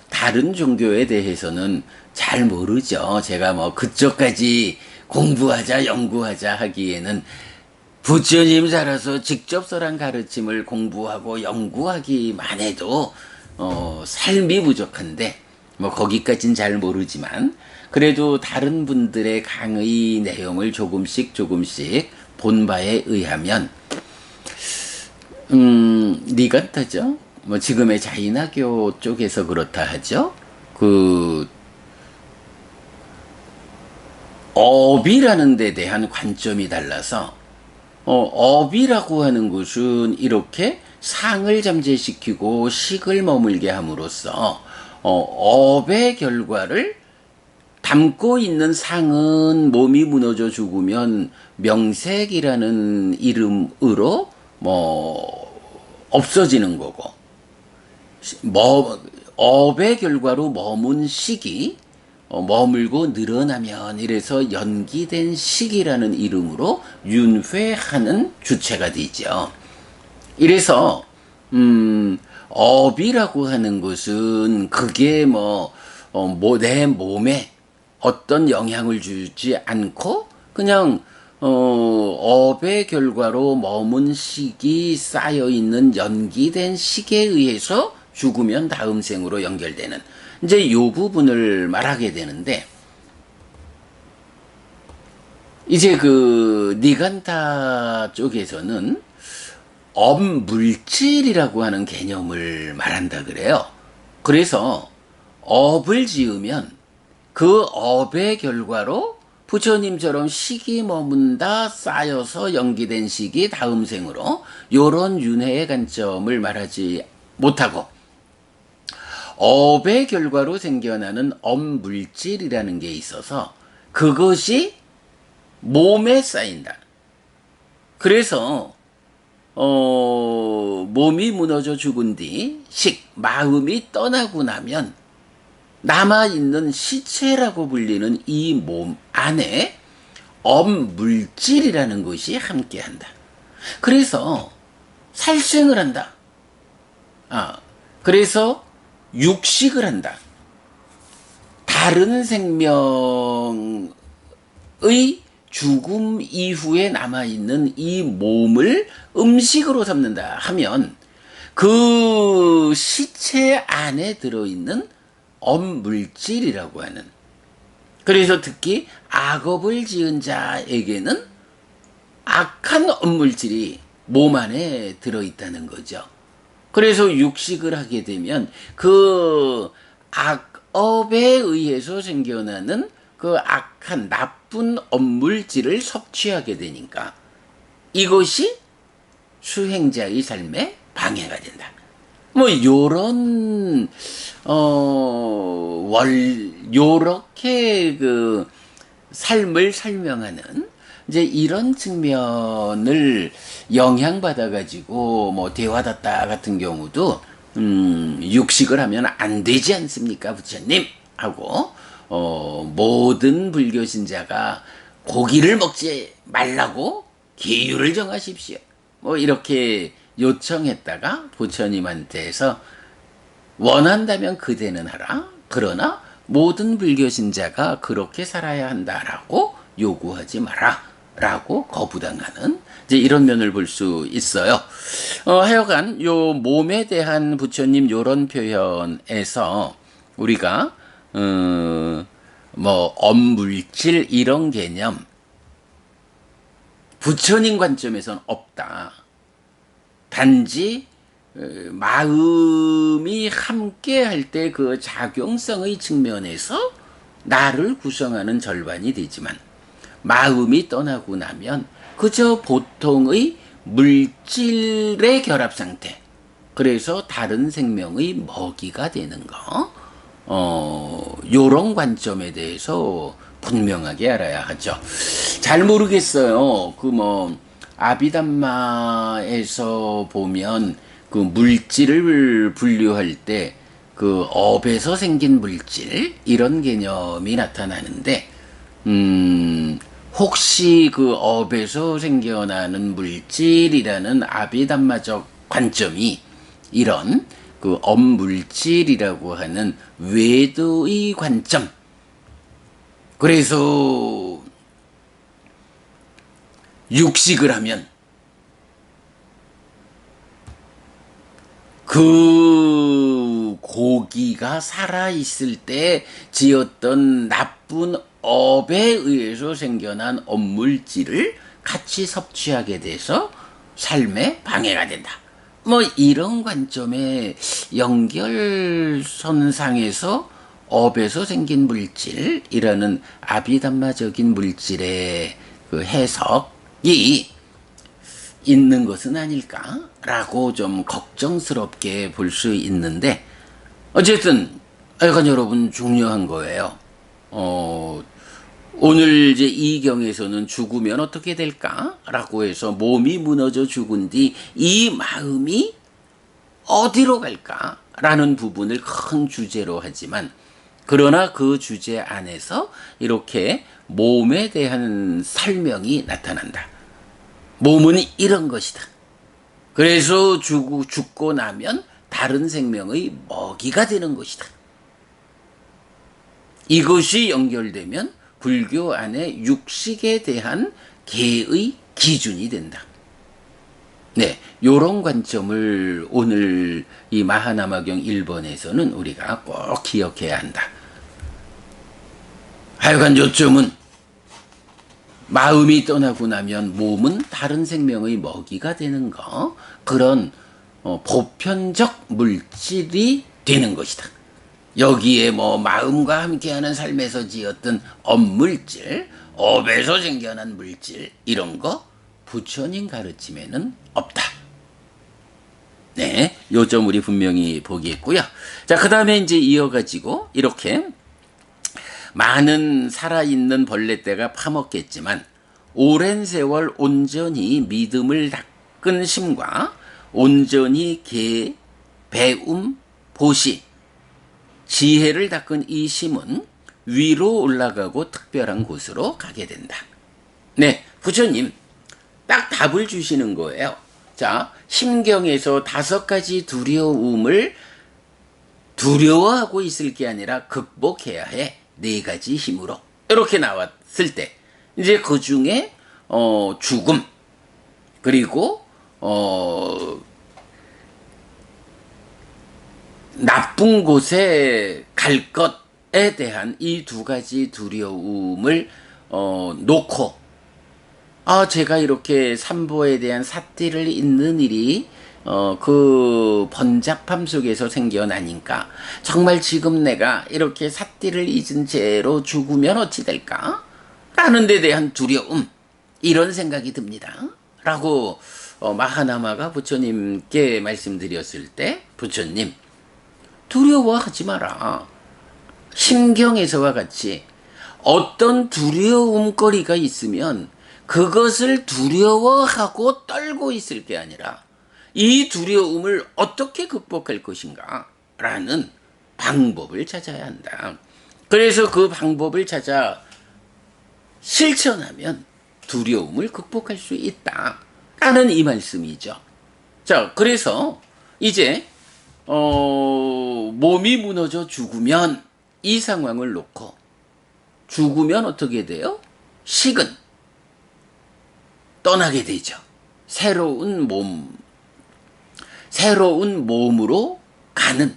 다른 종교에 대해서는 잘 모르죠. 제가 그쪽까지 공부하자, 연구하자 하기에는 부처님 살아서 직접설한 가르침을 공부하고 연구하기만 해도 삶이 부족한데 거기까진 잘 모르지만 그래도 다른 분들의 강의 내용을 조금씩 본 바에 의하면 니간타죠. 지금의 자인학교 쪽에서 그렇다 하죠. 업이라는 데 대한 관점이 달라서 업이라고 하는 것은 이렇게 상을 잠재시키고 식을 머물게 함으로써 업의 결과를 담고 있는 상은 몸이 무너져 죽으면 명색이라는 이름으로 없어지는 거고 업의 결과로 머문 식이 머물고 늘어나면 이래서 연기된 식이라는 이름으로 윤회하는 주체가 되죠. 이래서 업이라고 하는 것은 그게 내 몸에 어떤 영향을 주지 않고 그냥 업의 결과로 머문 식이 쌓여 있는 연기된 식에 의해서 죽으면 다음 생으로 연결되는 이제 이 부분을 말하게 되는데, 이제 그 니간타 쪽에서는 업물질이라고 하는 개념을 말한다 그래요. 그래서 업을 지으면 그 업의 결과로 부처님처럼 식이 머문다 쌓여서 연기된 식이 다음 생으로 요런 윤회의 관점을 말하지 못하고, 업의 결과로 생겨나는 업물질이라는 게 있어서 그것이 몸에 쌓인다. 그래서 몸이 무너져 죽은 뒤 마음이 떠나고 나면 남아있는 시체라고 불리는 이 몸 안에 업물질이라는 것이 함께한다. 그래서 살생을 한다. 그래서 육식을 한다. 다른 생명의 죽음 이후에 남아있는 이 몸을 음식으로 삼는다 하면 그 시체 안에 들어있는 업물질이라고 하는, 그래서 특히 악업을 지은 자에게는 악한 업물질이 몸 안에 들어있다는 거죠. 그래서 육식을 하게 되면 그 악업에 의해서 생겨나는 그 악한 나쁜 업물질을 섭취하게 되니까 이것이 수행자의 삶에 방해가 된다. 뭐 요런 요렇게 그 삶을 설명하는 이제 이런 측면을 영향받아 가지고 뭐 대화다따 같은 경우도 육식을 하면 안 되지 않습니까, 부처님? 하고 모든 불교 신자가 고기를 먹지 말라고 기율을 정하십시오. 뭐 이렇게 요청했다가 부처님한테서 원한다면 그대는 하라. 그러나 모든 불교 신자가 그렇게 살아야 한다라고 요구하지 마라. 라고 거부당하는 이제 이런 면을 볼 수 있어요. 하여간 요 몸에 대한 부처님 요런 표현에서 우리가 뭐 업물질 이런 개념 부처님 관점에서는 없다. 단지 마음이 함께 할 때 그 작용성의 측면에서 나를 구성하는 절반이 되지만 마음이 떠나고 나면 그저 보통의 물질의 결합 상태, 그래서 다른 생명의 먹이가 되는 거, 요런 관점에 대해서 분명하게 알아야 하죠. 잘 모르겠어요. 그 뭐 아비담마에서 보면 그 물질을 분류할 때 그 업에서 생긴 물질 이런 개념이 나타나는데, 혹시 그 업에서 생겨나는 물질이라는 아비담마적 관점이 이런 그 업물질이라고 하는 외도의 관점, 그래서 육식을 하면 그 고기가 살아있을 때 지었던 나쁜 업에 의해서 생겨난 업물질을 같이 섭취하게 돼서 삶에 방해가 된다. 뭐 이런 관점의 연결선상에서 업에서 생긴 물질이라는 아비담마적인 물질의 그 해석이 있는 것은 아닐까라고 좀 걱정스럽게 볼 수 있는데, 어쨌든 하여간 여러분 중요한 거예요. 오늘 이제 이 경에서는 죽으면 어떻게 될까라고 해서 몸이 무너져 죽은 뒤 이 마음이 어디로 갈까라는 부분을 큰 주제로 하지만, 그러나 그 주제 안에서 이렇게 몸에 대한 설명이 나타난다. 몸은 이런 것이다. 그래서 죽고 나면 다른 생명의 먹이가 되는 것이다. 이것이 연결되면 불교 안에 육식에 대한 개의 기준이 된다. 네, 요런 관점을 오늘 이 마하나마경 1번에서는 우리가 꼭 기억해야 한다. 하여간 요점은 마음이 떠나고 나면 몸은 다른 생명의 먹이가 되는 거, 그런 보편적 물질이 되는 것이다. 여기에 뭐 마음과 함께하는 삶에서 지었던 업물질, 업에서 생겨난 물질, 이런 거 부처님 가르침에는 없다. 네, 요점 우리 분명히 보겠고요. 자, 그 다음에 이제 이어가지고 이렇게 많은 살아있는 벌레떼가 파먹겠지만 오랜 세월 온전히 믿음을 닦은 심과 온전히 개, 배움, 보시, 지혜를 닦은 이 심은 위로 올라가고 특별한 곳으로 가게 된다. 네, 부처님 딱 답을 주시는 거예요. 자, 심경에서 5가지 두려움을 두려워하고 있을 게 아니라 극복해야 해. 4가지 힘으로. 이렇게 나왔을 때 이제 그 중에 죽음, 그리고 나쁜 곳에 갈 것에 대한 이 2가지 두려움을 놓고, 제가 이렇게 삼보에 대한 삿띠를 잇는 일이 그 번잡함 속에서 생겨나니까 정말 지금 내가 이렇게 삿띠를 잊은 채로 죽으면 어찌 될까? 라는 데 대한 두려움, 이런 생각이 듭니다. 라고 마하나마가 부처님께 말씀드렸을 때 부처님 두려워하지 마라. 심경에서와 같이 어떤 두려움거리가 있으면 그것을 두려워하고 떨고 있을 게 아니라 이 두려움을 어떻게 극복할 것인가 라는 방법을 찾아야 한다. 그래서 그 방법을 찾아 실천하면 두려움을 극복할 수 있다 라는 이 말씀이죠. 자, 그래서 이제 몸이 무너져 죽으면 이 상황을 놓고 죽으면 어떻게 돼요? 식은 떠나게 되죠. 새로운 몸으로 가는,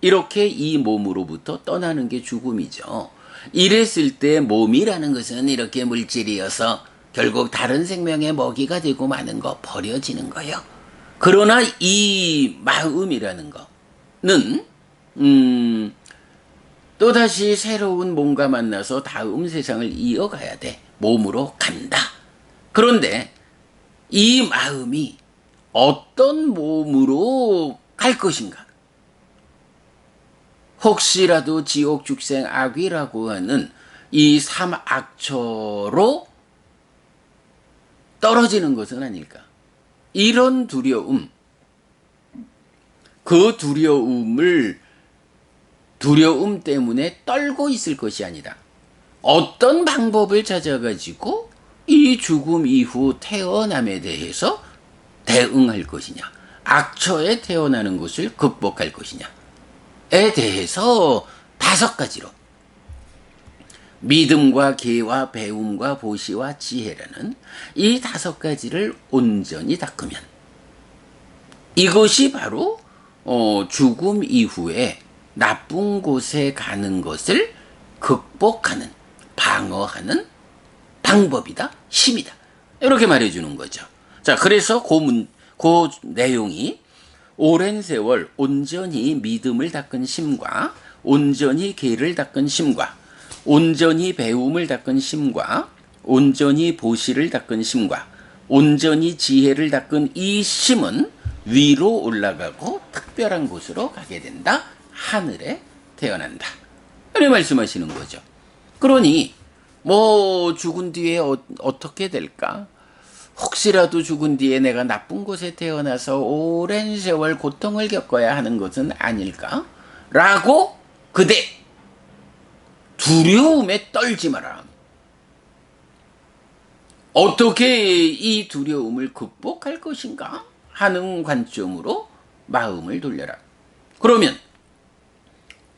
이렇게 이 몸으로부터 떠나는 게 죽음이죠. 이랬을 때 몸이라는 것은 이렇게 물질이어서 결국 다른 생명의 먹이가 되고 마는 거, 버려지는 거예요. 그러나 이 마음이라는 거는 또다시 새로운 몸과 만나서 다음 세상을 이어가야 돼. 몸으로 간다. 그런데 이 마음이 어떤 몸으로 갈 것인가? 혹시라도 지옥, 축생, 악귀라고 하는 이 삼악처로 떨어지는 것은 아닐까? 이런 두려움, 그 두려움 때문에 떨고 있을 것이 아니라 어떤 방법을 찾아가지고 이 죽음 이후 태어남에 대해서 대응할 것이냐, 악처에 태어나는 것을 극복할 것이냐에 대해서 5가지로 믿음과 계와 배움과 보시와 지혜라는 이 5가지를 온전히 닦으면 이것이 바로 죽음 이후에 나쁜 곳에 가는 것을 극복하는, 방어하는 방법이다, 힘이다. 이렇게 말해주는 거죠. 자, 그래서 그 내용이 오랜 세월 온전히 믿음을 닦은 심과 온전히 계를 닦은 심과 온전히 배움을 닦은 심과 온전히 보시를 닦은 심과 온전히 지혜를 닦은 이 심은 위로 올라가고 특별한 곳으로 가게 된다. 하늘에 태어난다. 이렇게 말씀하시는 거죠. 그러니 뭐 죽은 뒤에 어떻게 될까? 혹시라도 죽은 뒤에 내가 나쁜 곳에 태어나서 오랜 세월 고통을 겪어야 하는 것은 아닐까? 라고 그대 두려움에 떨지 마라. 어떻게 이 두려움을 극복할 것인가 하는 관점으로 마음을 돌려라. 그러면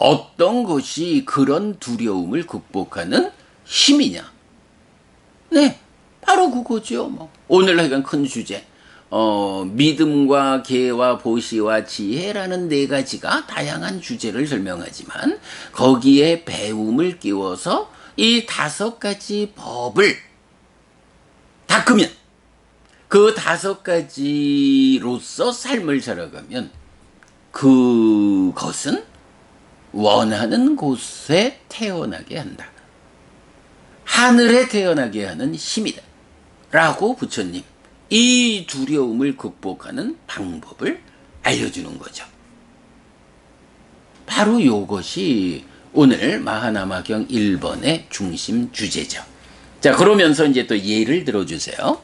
어떤 것이 그런 두려움을 극복하는 힘이냐? 네, 바로 그거죠. 뭐. 오늘 하여간 큰 주제. 믿음과 계와 보시와 지혜라는 네 가지가 다양한 주제를 설명하지만 거기에 배움을 끼워서 이 다섯 가지 법을 닦으면 그 다섯 가지로서 삶을 살아가면 그것은 원하는 곳에 태어나게 한다. 하늘에 태어나게 하는 힘이다. 라고 부처님 이 두려움을 극복하는 방법을 알려주는 거죠. 바로 이것이 오늘 마하나마경 1번의 중심 주제죠. 자, 그러면서 이제 또 예를 들어주세요.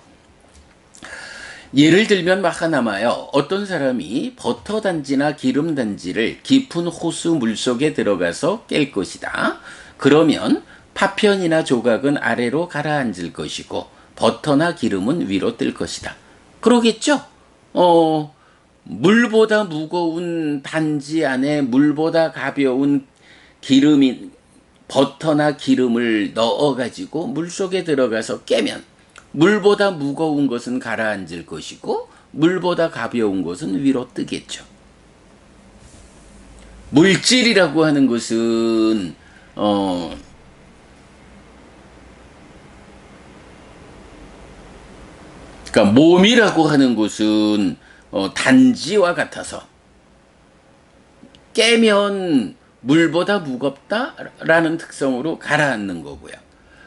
예를 들면 마하나마요. 어떤 사람이 버터단지나 기름단지를 깊은 호수 물속에 들어가서 깰 것이다. 그러면 파편이나 조각은 아래로 가라앉을 것이고 버터나 기름은 위로 뜰 것이다. 그러겠죠? 물보다 무거운 단지 안에 물보다 가벼운 버터나 기름을 넣어가지고 물속에 들어가서 깨면 물보다 무거운 것은 가라앉을 것이고 물보다 가벼운 것은 위로 뜨겠죠. 물질이라고 하는 것은 그러니까 몸이라고 하는 것은 단지와 같아서 깨면 물보다 무겁다라는 특성으로 가라앉는 거고요.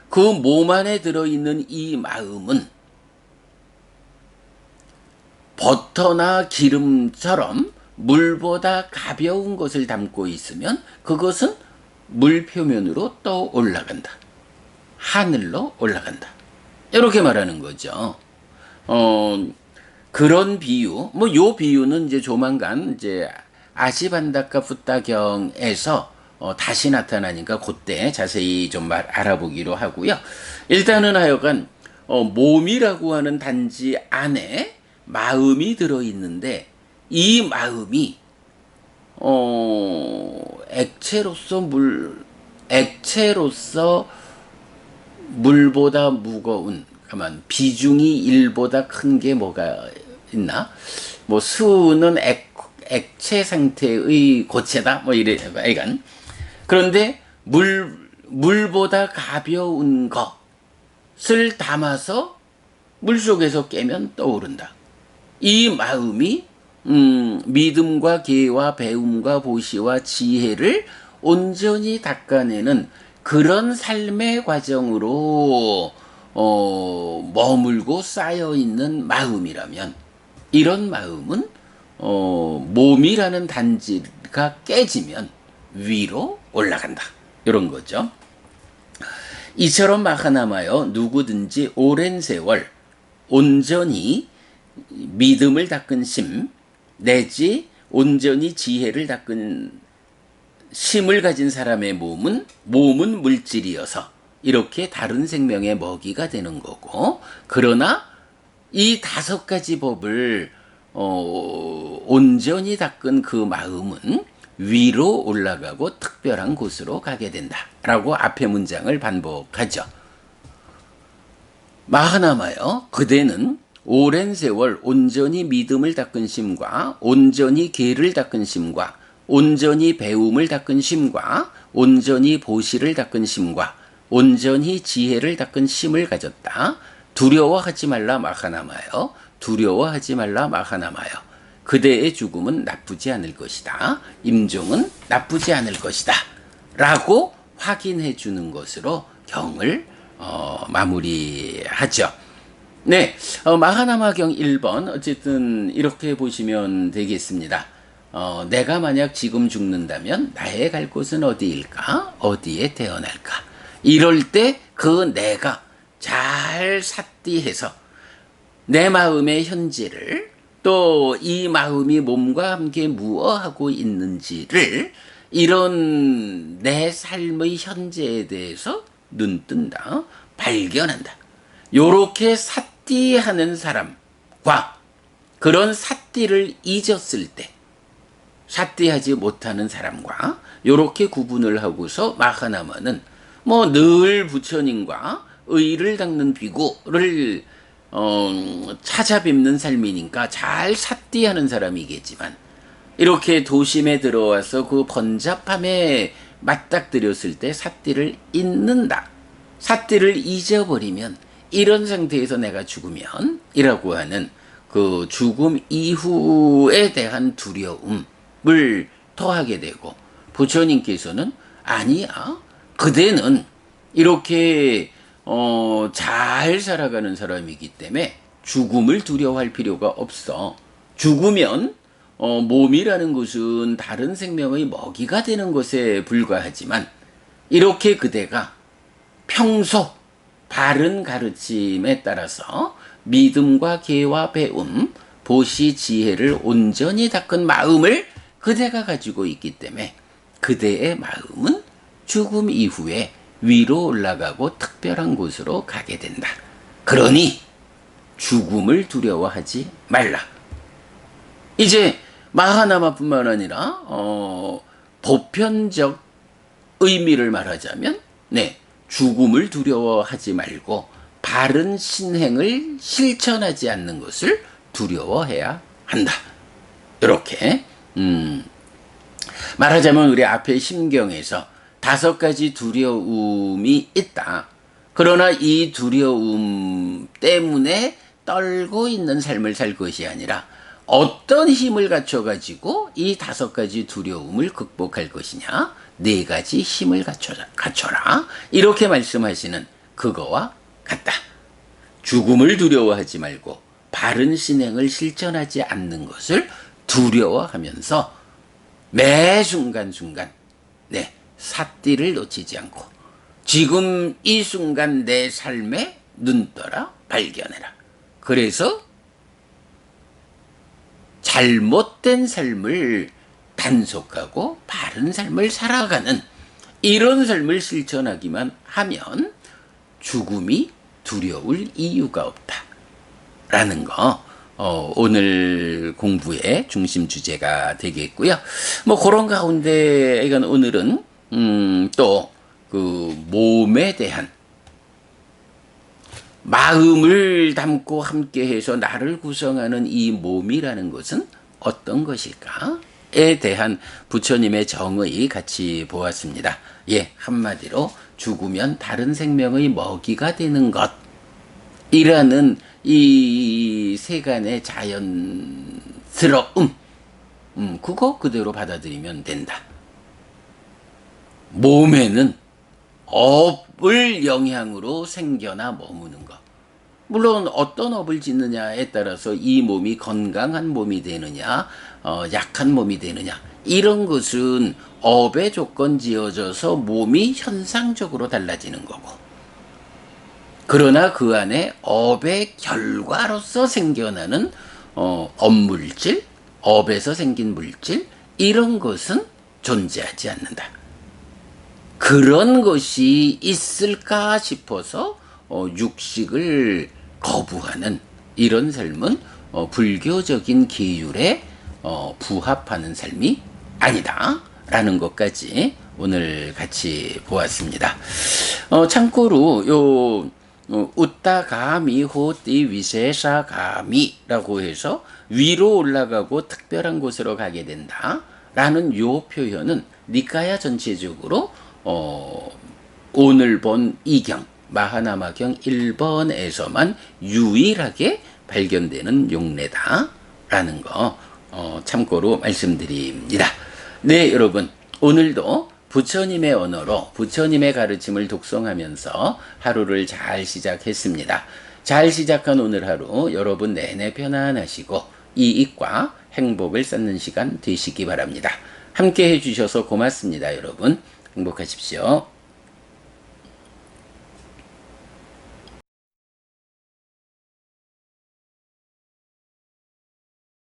그 몸 안에 들어있는 이 마음은 버터나 기름처럼 물보다 가벼운 것을 담고 있으면 그것은 물 표면으로 떠 올라간다. 하늘로 올라간다. 이렇게 말하는 거죠. 그런 비유, 요 비유는 이제 조만간 이제 아시반다카 푸타경에서 다시 나타나니까 그때 자세히 좀 알아보기로 하고요. 일단은 하여간 몸이라고 하는 단지 안에 마음이 들어있는데 이 마음이 액체로서 물보다 무거운, 비중이 1보다 큰 게 뭐가 있나? 뭐 수는 액체 상태의 고체다? 뭐 이래, 이간. 그런데 물보다 가벼운 것을 담아서 물속에서 깨면 떠오른다. 이 마음이 믿음과 계와 배움과 보시와 지혜를 온전히 닦아내는 그런 삶의 과정으로 머물고 쌓여있는 마음이라면 이런 마음은 몸이라는 단지가 깨지면 위로 올라간다. 이런 거죠. 이처럼 마하나마여 누구든지 오랜 세월 온전히 믿음을 닦은 심 내지 온전히 지혜를 닦은 심을 가진 사람의 몸은 물질이어서 이렇게 다른 생명의 먹이가 되는 거고, 그러나 이 다섯 가지 법을 온전히 닦은 그 마음은 위로 올라가고 특별한 곳으로 가게 된다라고 앞의 문장을 반복하죠. 마하나마여 그대는 오랜 세월 온전히 믿음을 닦은 심과 온전히 계를 닦은 심과 온전히 배움을 닦은 심과 온전히 보시를 닦은 심과 온전히 지혜를 닦은 심을 가졌다. 두려워하지 말라 마하나마여. 두려워하지 말라 마하나마여. 그대의 죽음은 나쁘지 않을 것이다. 임종은 나쁘지 않을 것이다. 라고 확인해 주는 것으로 경을 마무리하죠. 네, 마하나마경 1번 어쨌든 이렇게 보시면 되겠습니다. 내가 만약 지금 죽는다면 나의 갈 곳은 어디일까? 어디에 태어날까? 이럴 때 그 내가 잘 삿디해서 내 마음의 현재를 또 이 마음이 몸과 함께 무엇하고 있는지를 이런 내 삶의 현재에 대해서 눈뜬다, 발견한다. 요렇게 삿디하는 사람과 그런 삿디를 잊었을 때 삿띠하지 못하는 사람과 요렇게 구분을 하고서 마하나마는 뭐 늘 부처님과 의를 닦는 비구를 찾아뵙는 삶이니까 잘 삿띠하는 사람이겠지만 이렇게 도심에 들어와서 그 번잡함에 맞닥뜨렸을 때 삿띠를 잊는다. 삿띠를 잊어버리면 이런 상태에서 내가 죽으면 이라고 하는 그 죽음 이후에 대한 두려움을 더하게 되고 부처님께서는 아니야. 그대는 이렇게 잘 살아가는 사람이기 때문에 죽음을 두려워할 필요가 없어. 죽으면 몸이라는 것은 다른 생명의 먹이가 되는 것에 불과하지만 이렇게 그대가 평소 바른 가르침에 따라서 믿음과 계와 배움, 보시 지혜를 온전히 닦은 마음을 그대가 가지고 있기 때문에 그대의 마음은 죽음 이후에 위로 올라가고 특별한 곳으로 가게 된다. 그러니 죽음을 두려워하지 말라. 이제 마하나마뿐만 아니라 보편적 의미를 말하자면 죽음을 두려워하지 말고 바른 신행을 실천하지 않는 것을 두려워해야 한다. 이렇게 말하자면 우리 앞에 심경에서 5가지 두려움이 있다. 그러나 이 두려움 때문에 떨고 있는 삶을 살 것이 아니라 어떤 힘을 갖춰가지고 이 5가지 두려움을 극복할 것이냐? 4가지 힘을 갖춰라. 이렇게 말씀하시는 그거와 같다. 죽음을 두려워하지 말고 바른 신행을 실천하지 않는 것을 두려워하면서 매 순간순간 삿띠를 놓치지 않고 지금 이 순간 내 삶에 눈떠라 발견해라. 그래서 잘못된 삶을 단속하고 바른 삶을 살아가는 이런 삶을 실천하기만 하면 죽음이 두려울 이유가 없다. 라는 거 오늘 공부의 중심 주제가 되겠고요. 뭐 그런 가운데 이건 오늘은 또 그 몸에 대한 마음을 담고 함께해서 나를 구성하는 이 몸이라는 것은 어떤 것일까에 대한 부처님의 정의 같이 보았습니다. 한마디로 죽으면 다른 생명의 먹이가 되는 것이라는 이 세간의 자연스러움, 그거 그대로 받아들이면 된다. 몸에는 업을 영향으로 생겨나 머무는 것. 물론 어떤 업을 짓느냐에 따라서 이 몸이 건강한 몸이 되느냐, 약한 몸이 되느냐, 이런 것은 업의 조건 지어져서 몸이 현상적으로 달라지는 거고, 그러나 그 안에 업의 결과로서 생겨나는 업물질, 업에서 생긴 물질, 이런 것은 존재하지 않는다. 그런 것이 있을까 싶어서 육식을 거부하는 이런 삶은 불교적인 계율에 부합하는 삶이 아니다 라는 것까지 오늘 같이 보았습니다. 참고로 요 우따가미 호띠 위세사가미라고 해서 위로 올라가고 특별한 곳으로 가게 된다 라는 요 표현은 니카야 전체적으로 오늘 본 이경 마하나마경 1번에서만 유일하게 발견되는 용례다라는 거 참고로 말씀드립니다. 네, 여러분, 오늘도 부처님의 언어로 부처님의 가르침을 독송하면서 하루를 잘 시작했습니다. 잘 시작한 오늘 하루 여러분 내내 편안하시고 이익과 행복을 쌓는 시간 되시기 바랍니다. 함께 해주셔서 고맙습니다, 여러분. 행복하십시오.